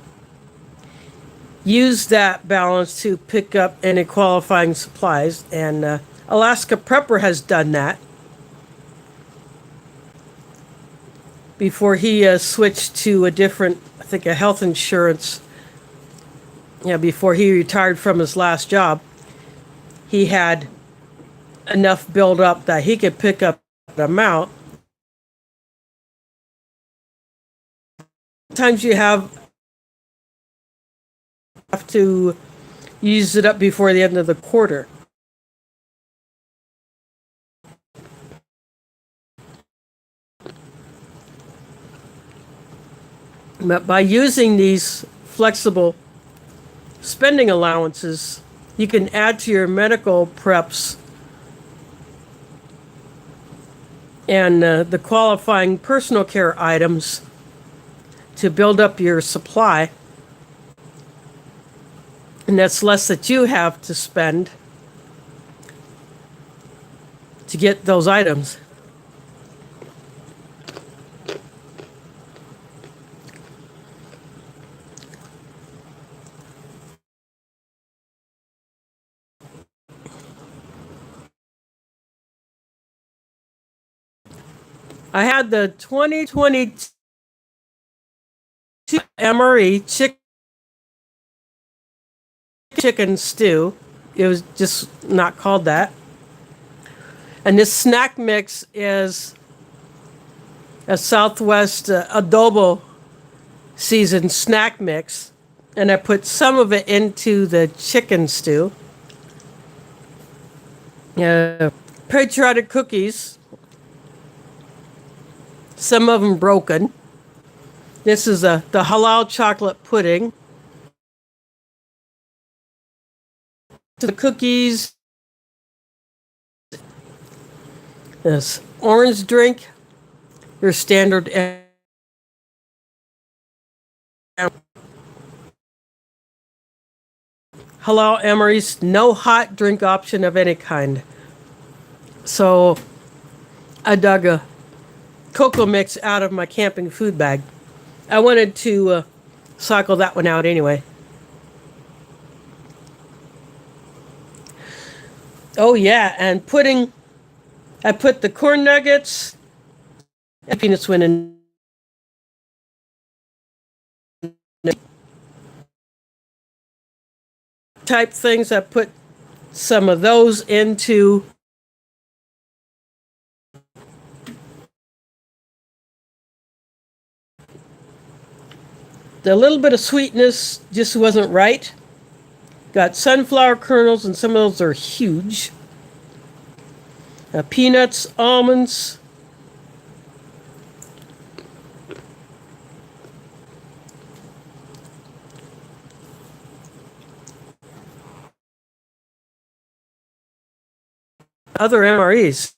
use that balance to pick up any qualifying supplies. And Alaska Prepper has done that before he switched to a different, I think, a health insurance. Yeah, before he retired from his last job, he had enough build up that he could pick up the amount. Sometimes you have to use it up before the end of the quarter. But by using these flexible spending allowances, you can add to your medical preps and the qualifying personal care items to build up your supply. And that's less that you have to spend to get those items. I had the 2022 MRE chicken stew. It was just not called that. And this snack mix is a Southwest Adobo seasoned snack mix. And I put some of it into the chicken stew. Patriotic Cookies. Some of them broken. This is the Halal chocolate pudding. The cookies. This orange drink. Your standard halal MREs, no hot drink option of any kind. So I dug a cocoa mix out of my camping food bag. I wanted to cycle that one out anyway. Oh yeah, and I put the corn nuggets and peanuts went in type things. I put some of those into the little bit of sweetness just wasn't right. Got sunflower kernels, and some of those are huge. Peanuts, almonds. Other MREs.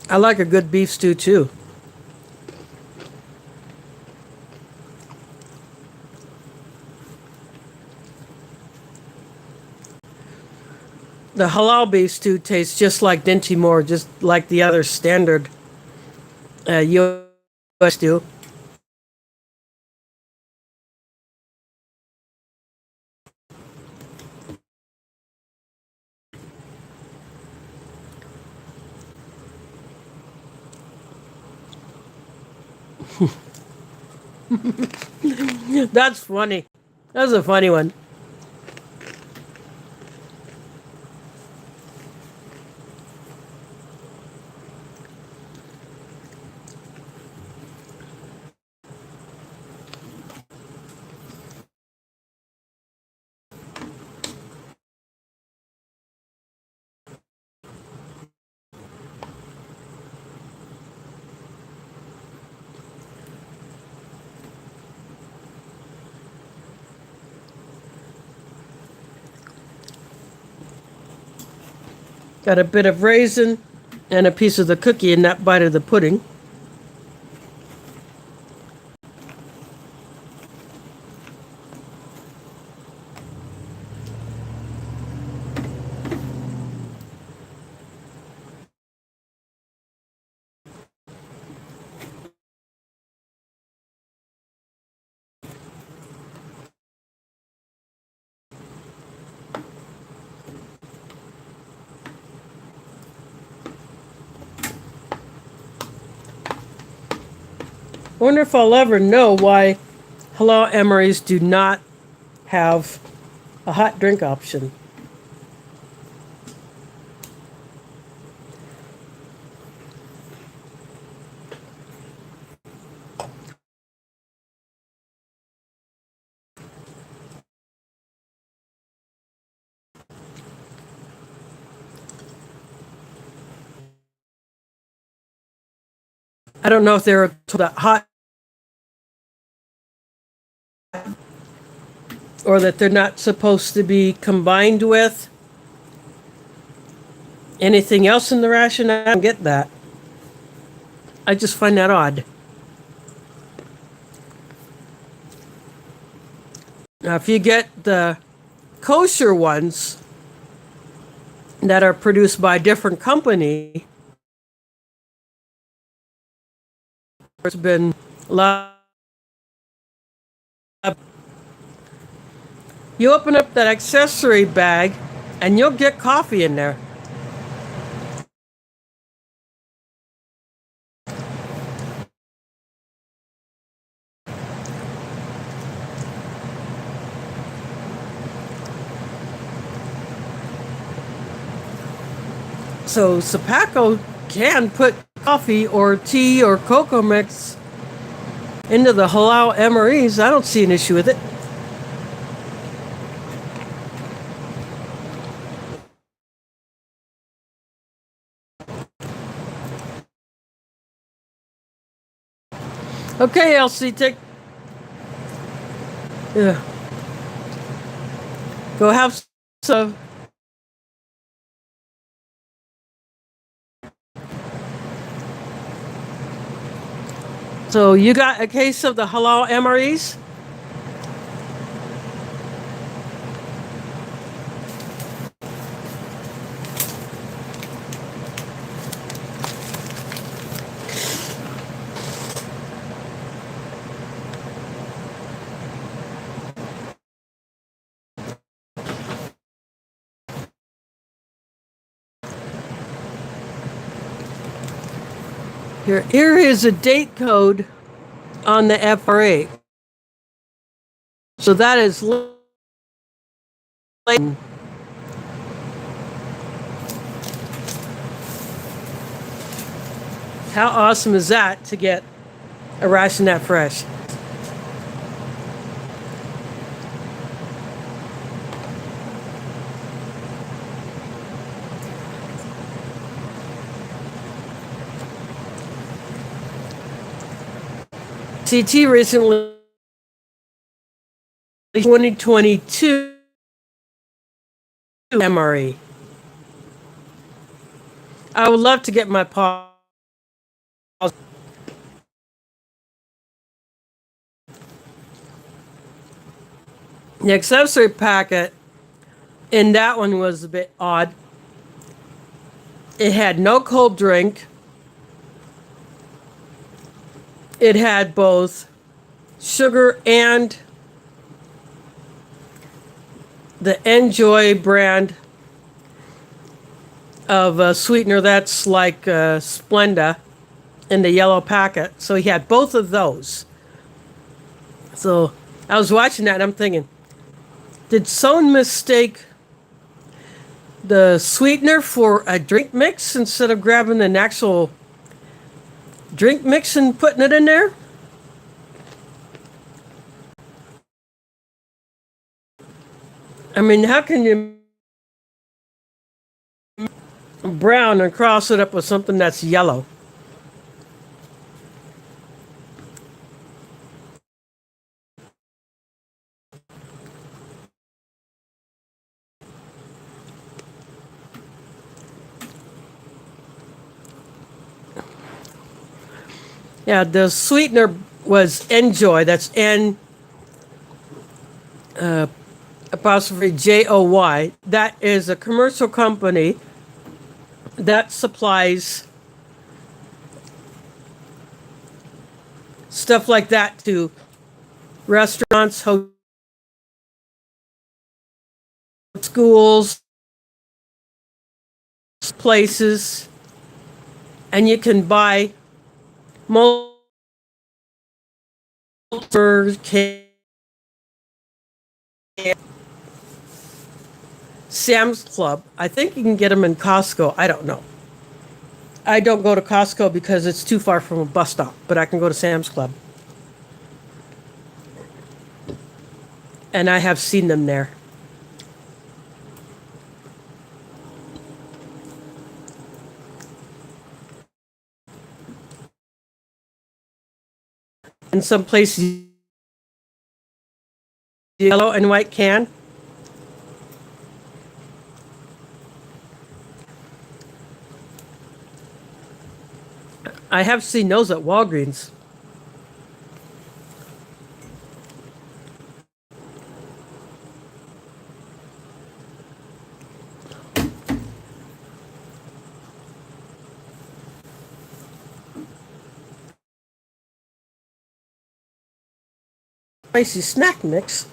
I like a good beef stew too. The halal beef stew tastes just like Dinty Moore, just like the other standard US stew. That's funny. That's a funny one. Got a bit of raisin and a piece of the cookie in that bite of the pudding. Wonder if I'll ever know why halal MREs do not have a hot drink option. I don't know if they're told that hot or that they're not supposed to be combined with anything else in the ration. I don't get that. I just find that odd. Now, if you get the kosher ones that are produced by a different company, there's been a lot. You open up that accessory bag and you'll get coffee in there. So Sapaco can put coffee or tea or cocoa mix into the halal MREs. I don't see an issue with it. Okay, Elsie, yeah, go have some. So you got a case of the halal MREs? Here is a date code on the FRA. So that is how awesome is that to get a ration that fresh? CT recently 2022 MRE. I would love to get my paw. The accessory packet in that one was a bit odd. It had no cold drink. It had both sugar and the Enjoy brand of a sweetener that's like Splenda in the yellow packet. So he had both of those. So I was watching that and I'm thinking, did someone mistake the sweetener for a drink mix instead of grabbing an actual drink mix and putting it in there? I mean, how can you brown and cross it up with something that's yellow? Yeah, the sweetener was Enjoy. That's N apostrophe JOY. That is a commercial company that supplies stuff like that to restaurants, schools, places, and you can buy multiple Sam's Club. I think you can get them in Costco. I don't know. I don't go to Costco because it's too far from a bus stop, but I can go to Sam's Club. And I have seen them there. In some places, yellow and white can. I have seen those at Walgreens. Spicy snack mix.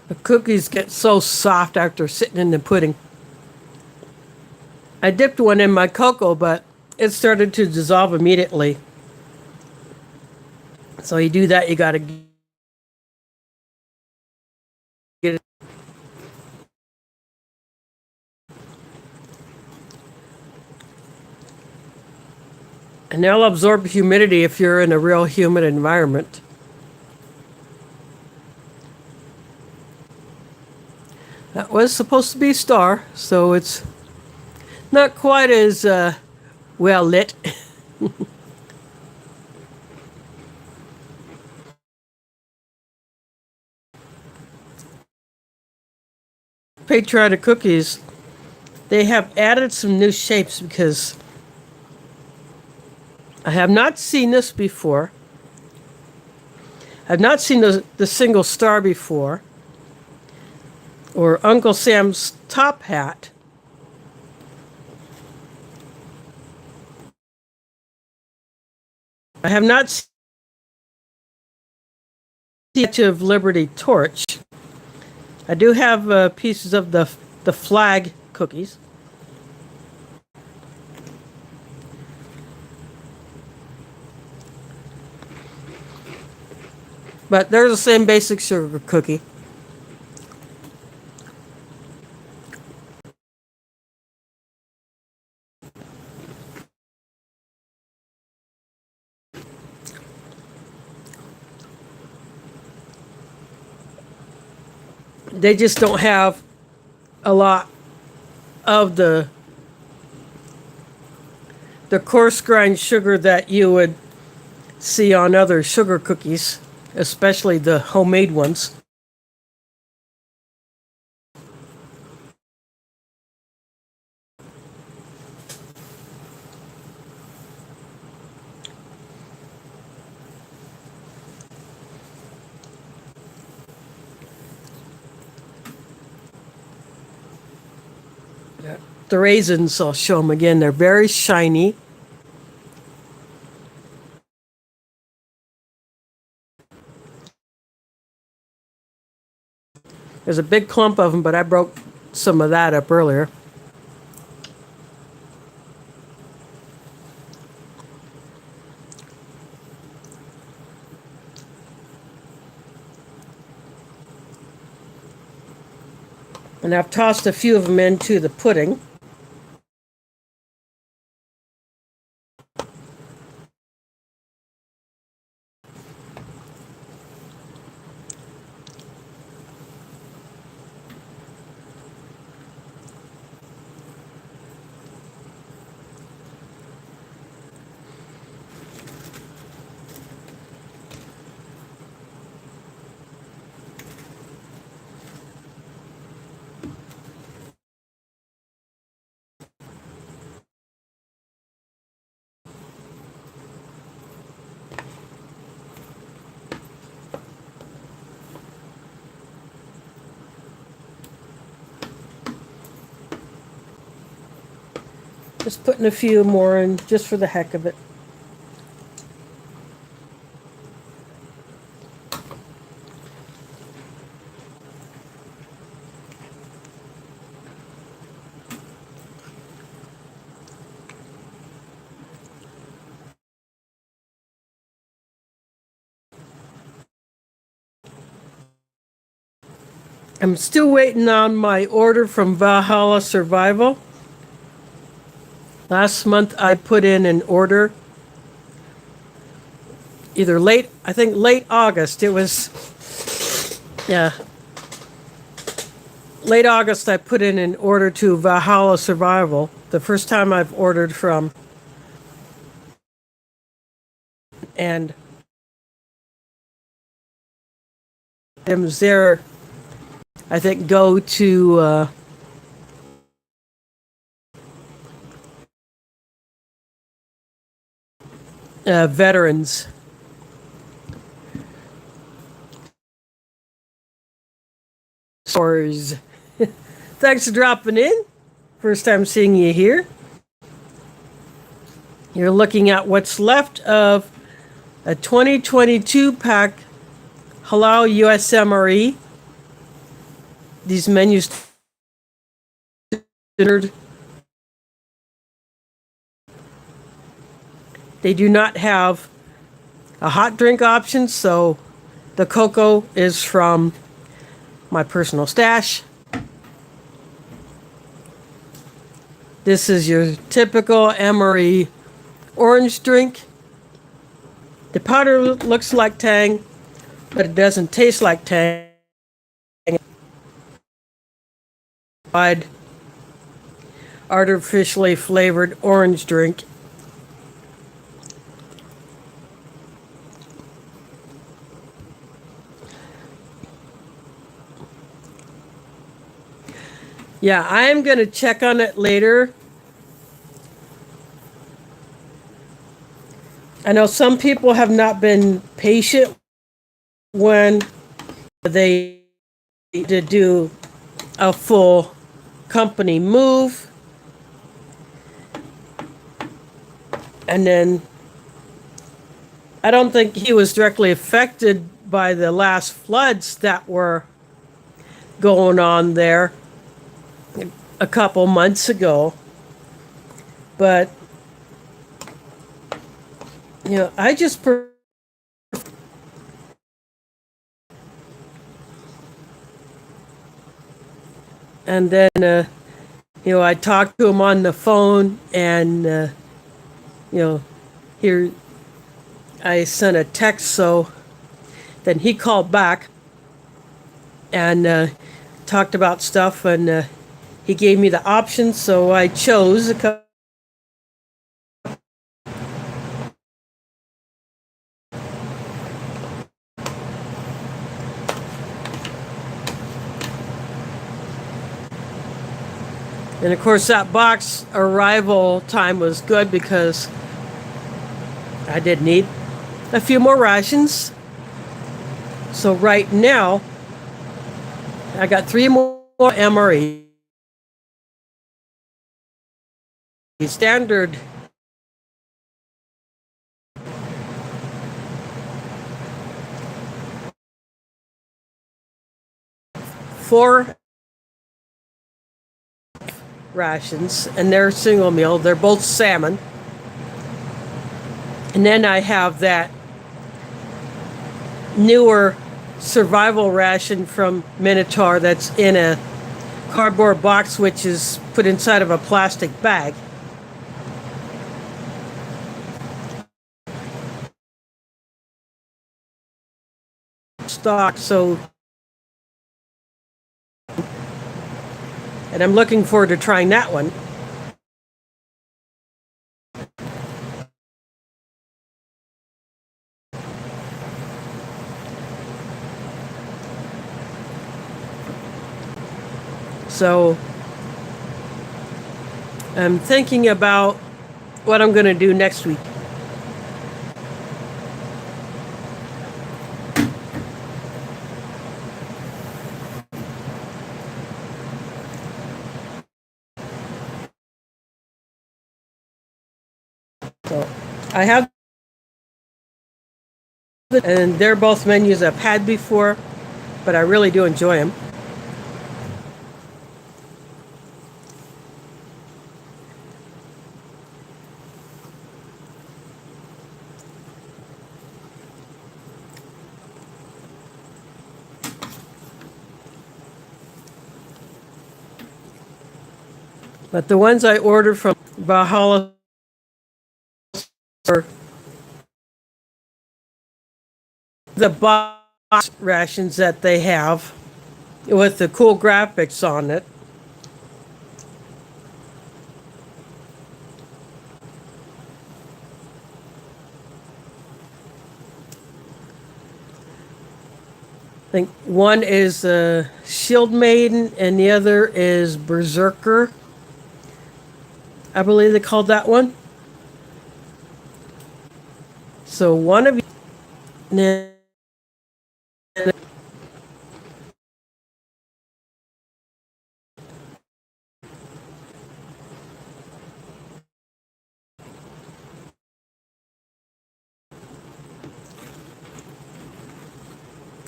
The cookies get so soft after sitting in the pudding. I dipped one in my cocoa, but it started to dissolve immediately. So you do that, you gotta get it. And they'll absorb humidity if you're in a real humid environment. That was supposed to be a star, so it's not quite as well lit. Patriotic Cookies, they have added some new shapes because I have not seen this before. I've not seen the single star before, or Uncle Sam's top hat. I have not seen the Statue of Liberty torch. I do have pieces of the flag cookies. But they're the same basic sugar cookie. They just don't have a lot of the coarse grind sugar that you would see on other sugar cookies, especially the homemade ones. The raisins, I'll show them again. They're very shiny. There's a big clump of them, but I broke some of that up earlier. And I've tossed a few of them into the pudding. Just putting a few more in just for the heck of it. I'm still waiting on my order from Valhalla Survival. Last month I put in an order, either late August. It was, yeah, late August I put in an order to Valhalla Survival. The first time I've ordered from. And items there, I think, go to veterans. Stores. Thanks for dropping in. First time seeing you here. You're looking at what's left of a 2022 pack Halal US MRE. These menus they do not have a hot drink option, so the cocoa is from my personal stash. This is your typical MRE orange drink. The powder looks like Tang, but it doesn't taste like Tang. artificially flavored orange drink. Yeah, I am going to check on it later. I know some people have not been patient when they need to do a full company move. And then I don't think he was directly affected by the last floods that were going on there a couple months ago. But, I just and then, I talked to him on the phone and, here I sent a text, so then he called back and talked about stuff, and he gave me the options, so I chose a couple. And of course, that box arrival time was good because I did need a few more rations. So right now, I got 3 more MRE. Standard four rations, and they're single meal. They're both salmon. And then I have that newer survival ration from Minotaur that's in a cardboard box, which is put inside of a plastic bag. Stock, so, and I'm looking forward to trying that one. So I'm thinking about what I'm going to do next week. So I have, and they're both menus I've had before, but I really do enjoy them. But the ones I ordered from Valhalla are the box rations that they have with the cool graphics on it. I think one is Shield Maiden and the other is Berserker. I believe they called that one. So one of you.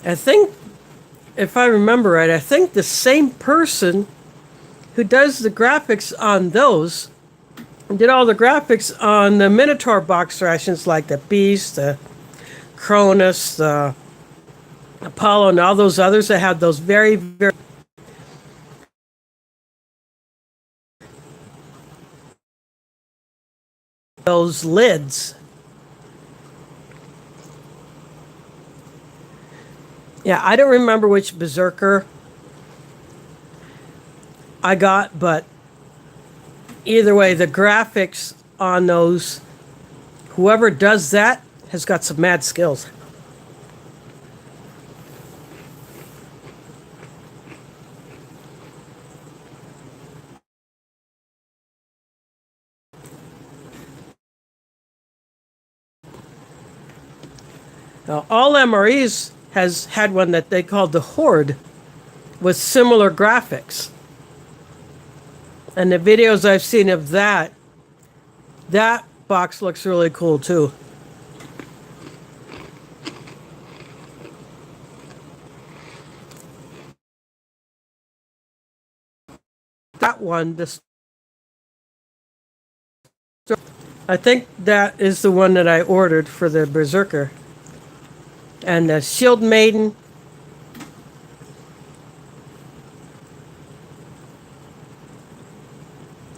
I think, if I remember right, I think the same person who does the graphics on those did all the graphics on the Minotaur box rations, like the Beast, the Cronus, the Apollo, and all those others that have those very, very those lids. Yeah, I don't remember which Berserker. I got, but either way, the graphics on those, whoever does that has got some mad skills. Now, all MREs has had one that they called the Horde with similar graphics. And the videos I've seen of that, that box looks really cool too. That one, this, I think that is the one that I ordered for the Berserker. And the Shield Maiden.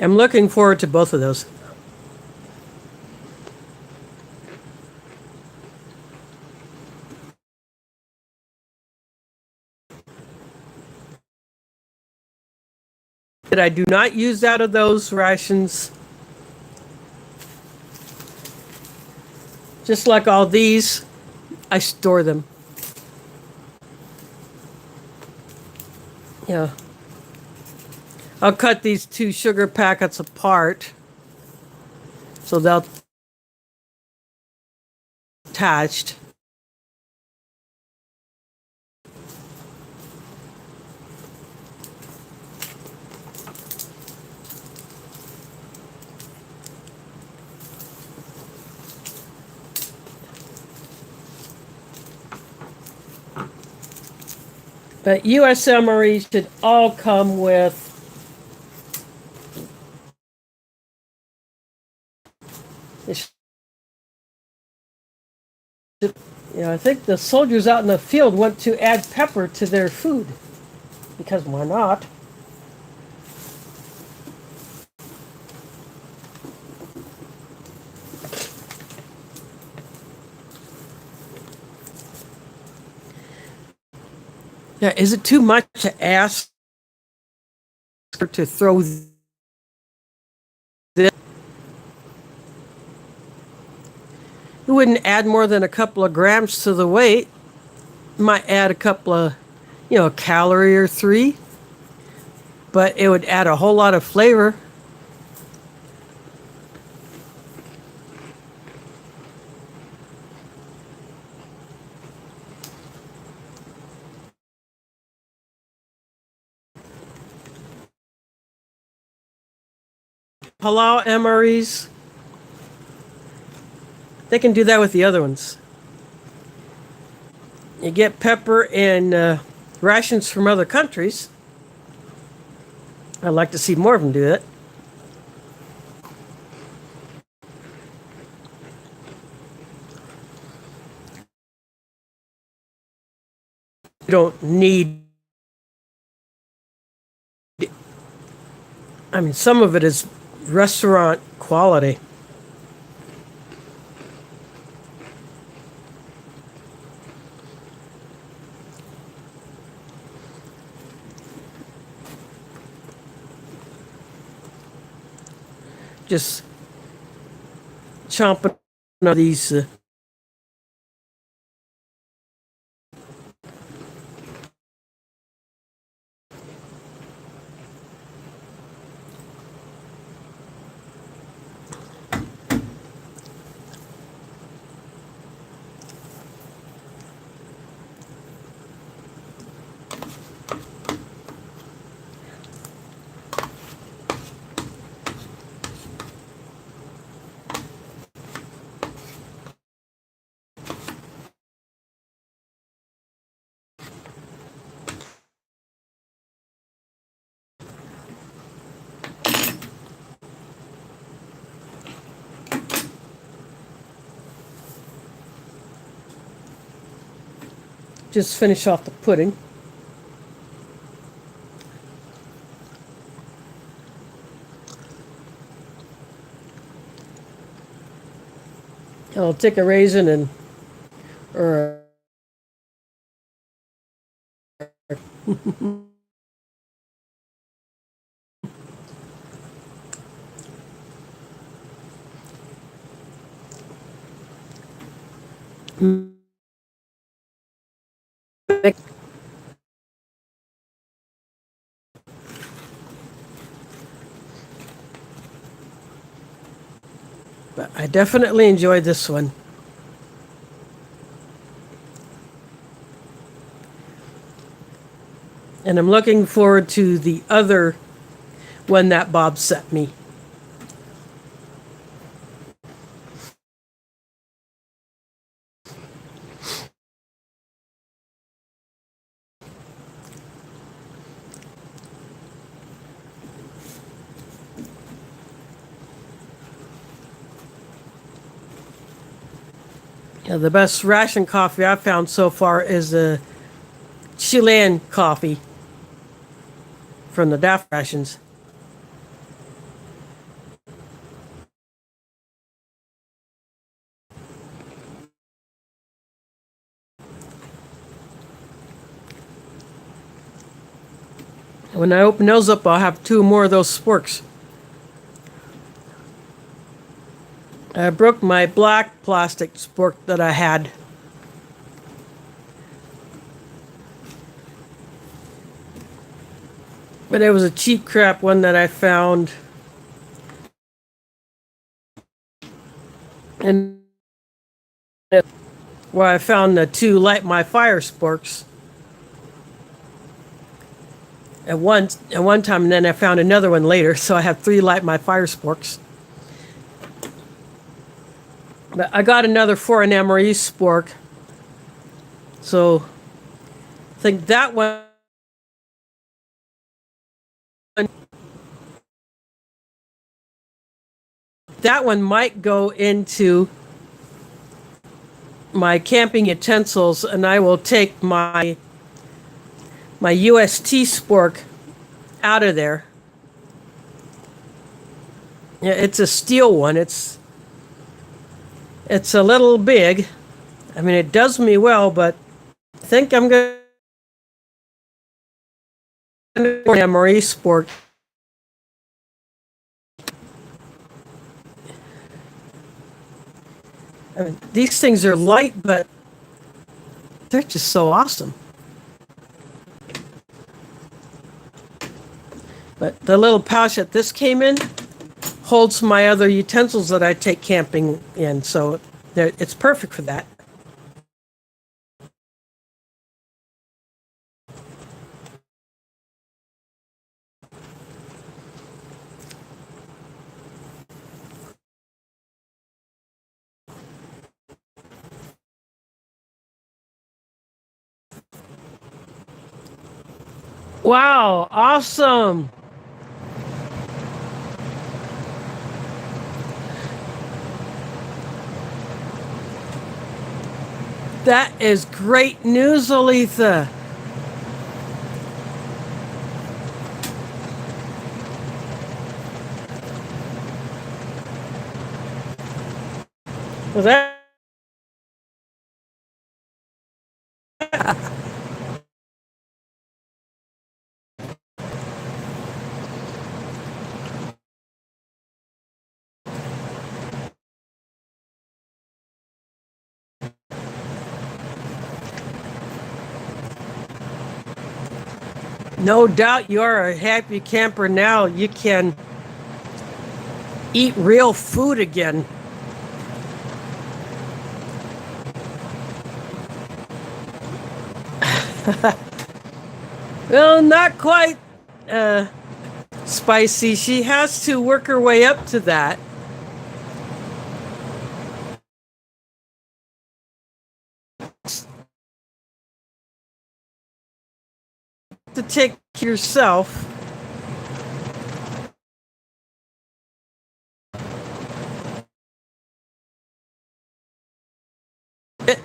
I'm looking forward to both of those. I do not use out of those rations. Just like all these, I store them. Yeah. I'll cut these 2 sugar packets apart so they'll attached. But US MRE should all come with I think the soldiers out in the field want to add pepper to their food. Because why not? Yeah, is it too much to ask her to throw this? You wouldn't add more than a couple of grams to the weight. Might add a couple of, a calorie or 3. But it would add a whole lot of flavor. Halal MREs, they can do that with the other ones. You get pepper in rations from other countries. I'd like to see more of them do it. You don't need. I mean, some of it is restaurant quality. Just chomping on these. Just finish off the pudding. I'll take a raisin and or But I definitely enjoyed this one. And I'm looking forward to the other one that Bob sent me. Yeah, the best ration coffee I've found so far is the Chilean coffee from the DAF rations. When I open those up, I'll have 2 more of those sporks. I broke my black plastic spork that I had. But it was a cheap crap one that I found. And where I found the 2 light my fire sporks at one time, and then I found another one later, so I have 3 light my fire sporks. But I got another for an MRE spork, so I think that one might go into my camping utensils, and I will take my UST spork out of there. Yeah, it's a steel one. It's a little big. I mean, it does me well, but I think I'm going to MRE spork. I mean, these things are light, but they're just so awesome. But the little pouch that this came in holds my other utensils that I take camping in, so it's perfect for that. Wow, awesome. That is great news, Olitha. Well, that no doubt you're a happy camper now. You can eat real food again. Well, not quite spicy. She has to work her way up to that. To take care of yourself.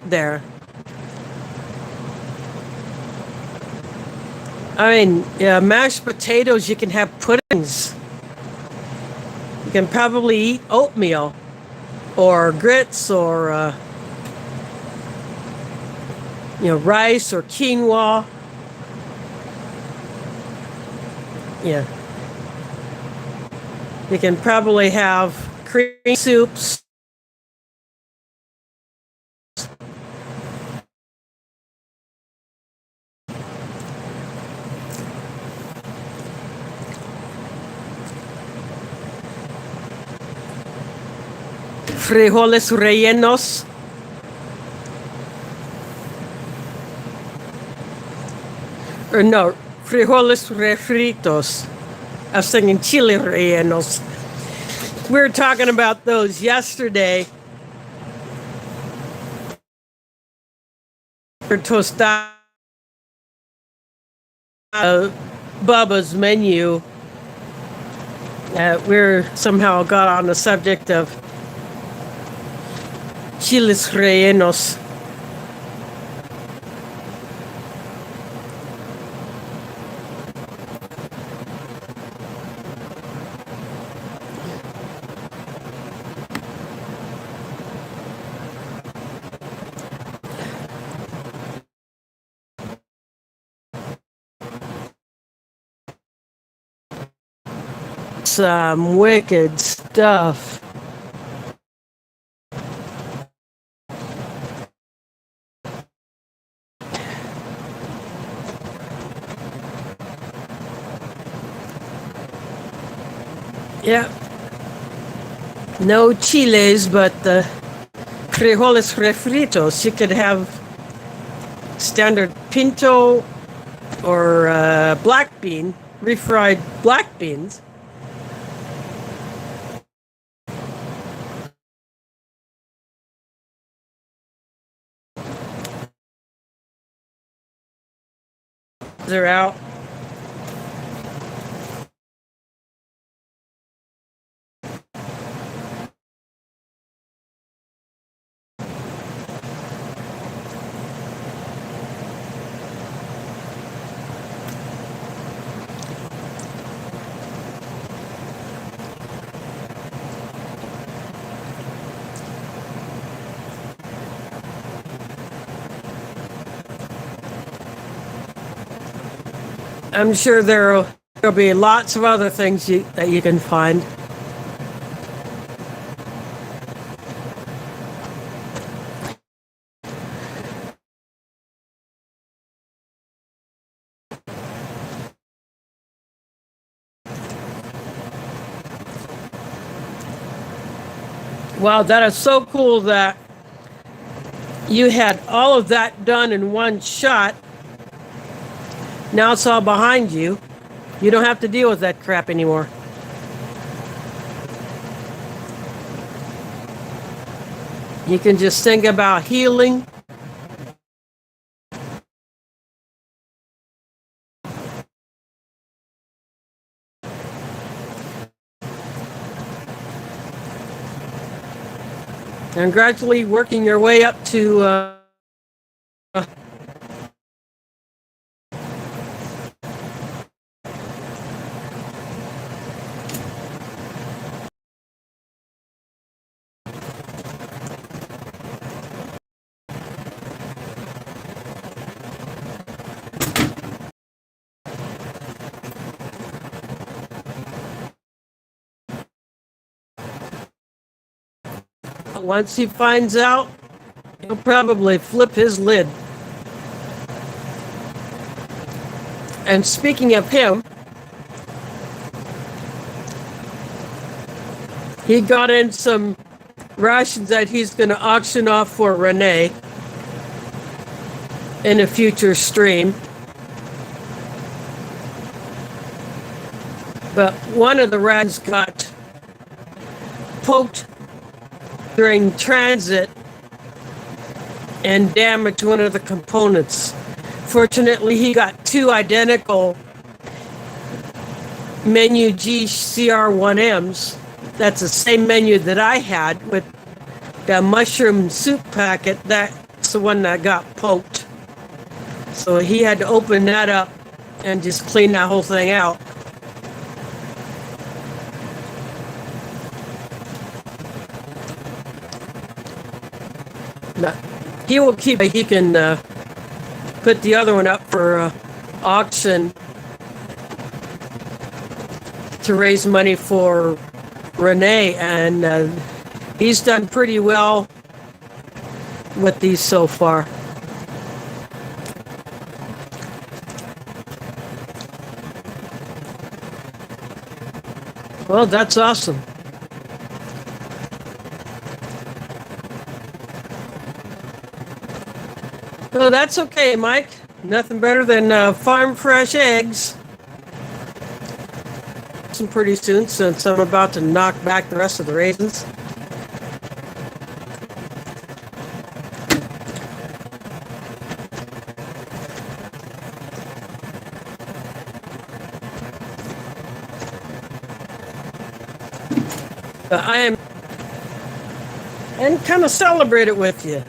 There. I mean, yeah, mashed potatoes, you can have puddings. You can probably eat oatmeal or grits or, rice or quinoa. Yeah. You can probably have cream soups. frijoles rellenos. Or no, frijoles refritos. I was thinking chile rellenos. We were talking about those yesterday. For tostada, Bubba's menu. We're somehow got on the subject of chiles rellenos. Some wicked stuff. Yeah. No chiles, but frijoles refritos. You could have standard pinto or black bean, refried black beans. They're out. I'm sure there'll be lots of other things that you can find. Wow, that is so cool that you had all of that done in one shot. Now it's all behind you. You don't have to deal with that crap anymore. You can just think about healing. And gradually working your way up to once he finds out, he'll probably flip his lid. And speaking of him, he got in some rations that he's going to auction off for Renee in a future stream. But one of the rations got poked during transit and damaged one of the components. Fortunately, he got two identical Menu G CR1Ms. That's the same menu that I had with the mushroom soup packet. That's the one that got poked. So he had to open that up and just clean that whole thing out. He will keep it. He can put the other one up for auction to raise money for Renee, and he's done pretty well with these so far. Well, that's awesome. So that's okay, Mike. Nothing better than farm fresh eggs. Some pretty soon, since I'm about to knock back the rest of the raisins. I am, and kind of celebrate it with you.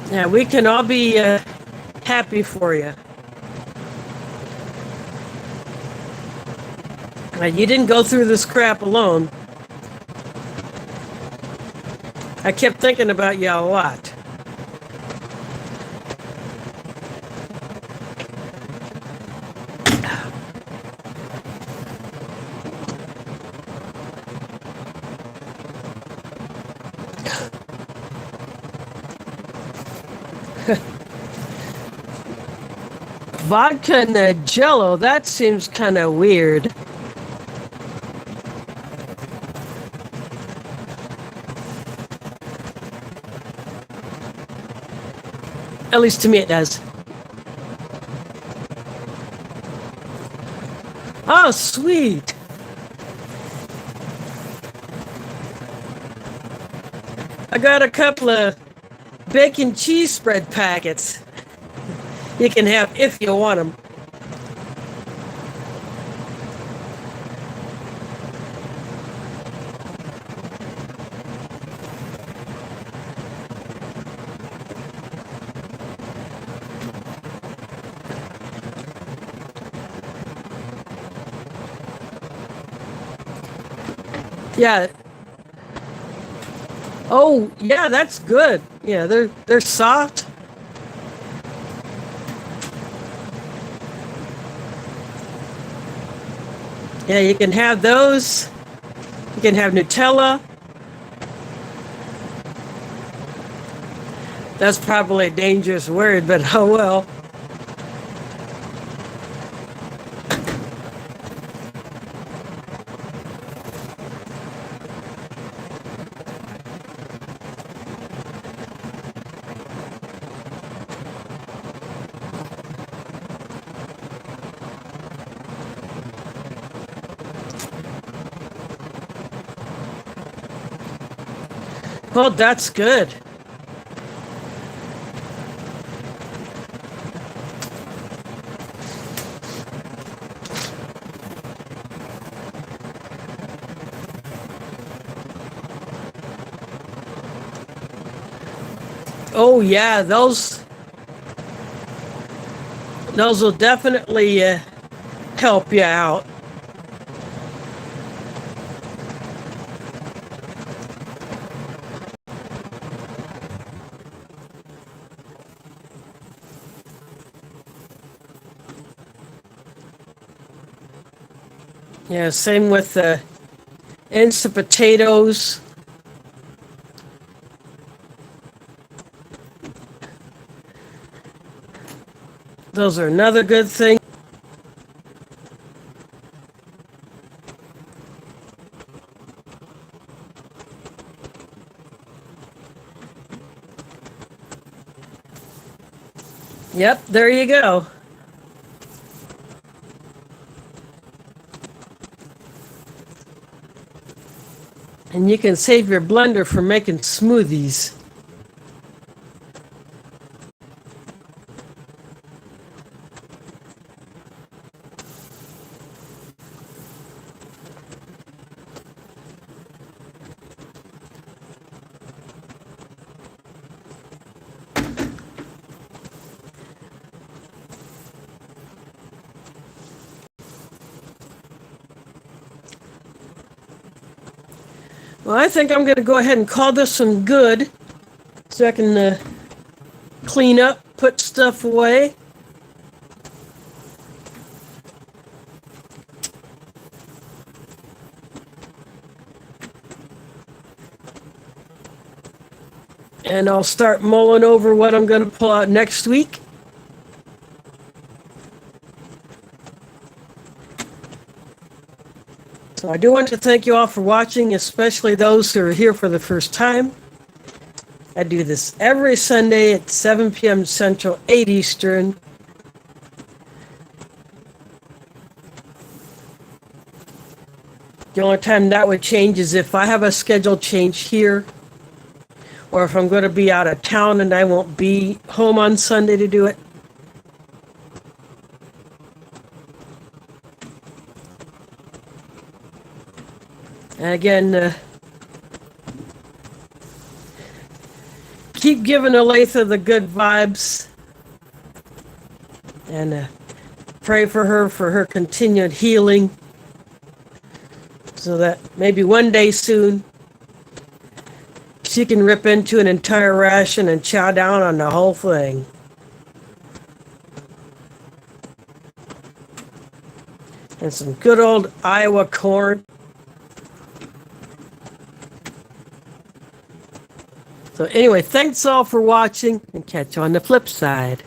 Yeah, we can all be happy for you. You didn't go through this crap alone. I kept thinking about you a lot. Vodka and Jello, that seems kind of weird. At least to me it does. Oh, sweet. I got a couple of bacon cheese spread packets. You can have if you want them. Yeah. Oh, yeah, that's good. Yeah, they're soft. Yeah, you can have those. You can have Nutella. That's probably a dangerous word, but oh well. Well, that's good. Oh yeah, those will definitely help you out. Yeah, same with the instant potatoes. Those are another good thing. Yep, there you go. And you can save your blender for making smoothies. Well, I think I'm going to go ahead and call this one good, so I can clean up, put stuff away. And I'll start mulling over what I'm going to pull out next week. So I do want to thank you all for watching, especially those who are here for the first time. I do this every Sunday at 7 p.m. Central, 8 Eastern. The only time that would change is if I have a schedule change here, or if I'm going to be out of town and I won't be home on Sunday to do it. And again, keep giving Aletha the good vibes, and pray for her continued healing, so that maybe one day soon she can rip into an entire ration and chow down on the whole thing. And some good old Iowa corn. So anyway, thanks all for watching, and catch you on the flip side.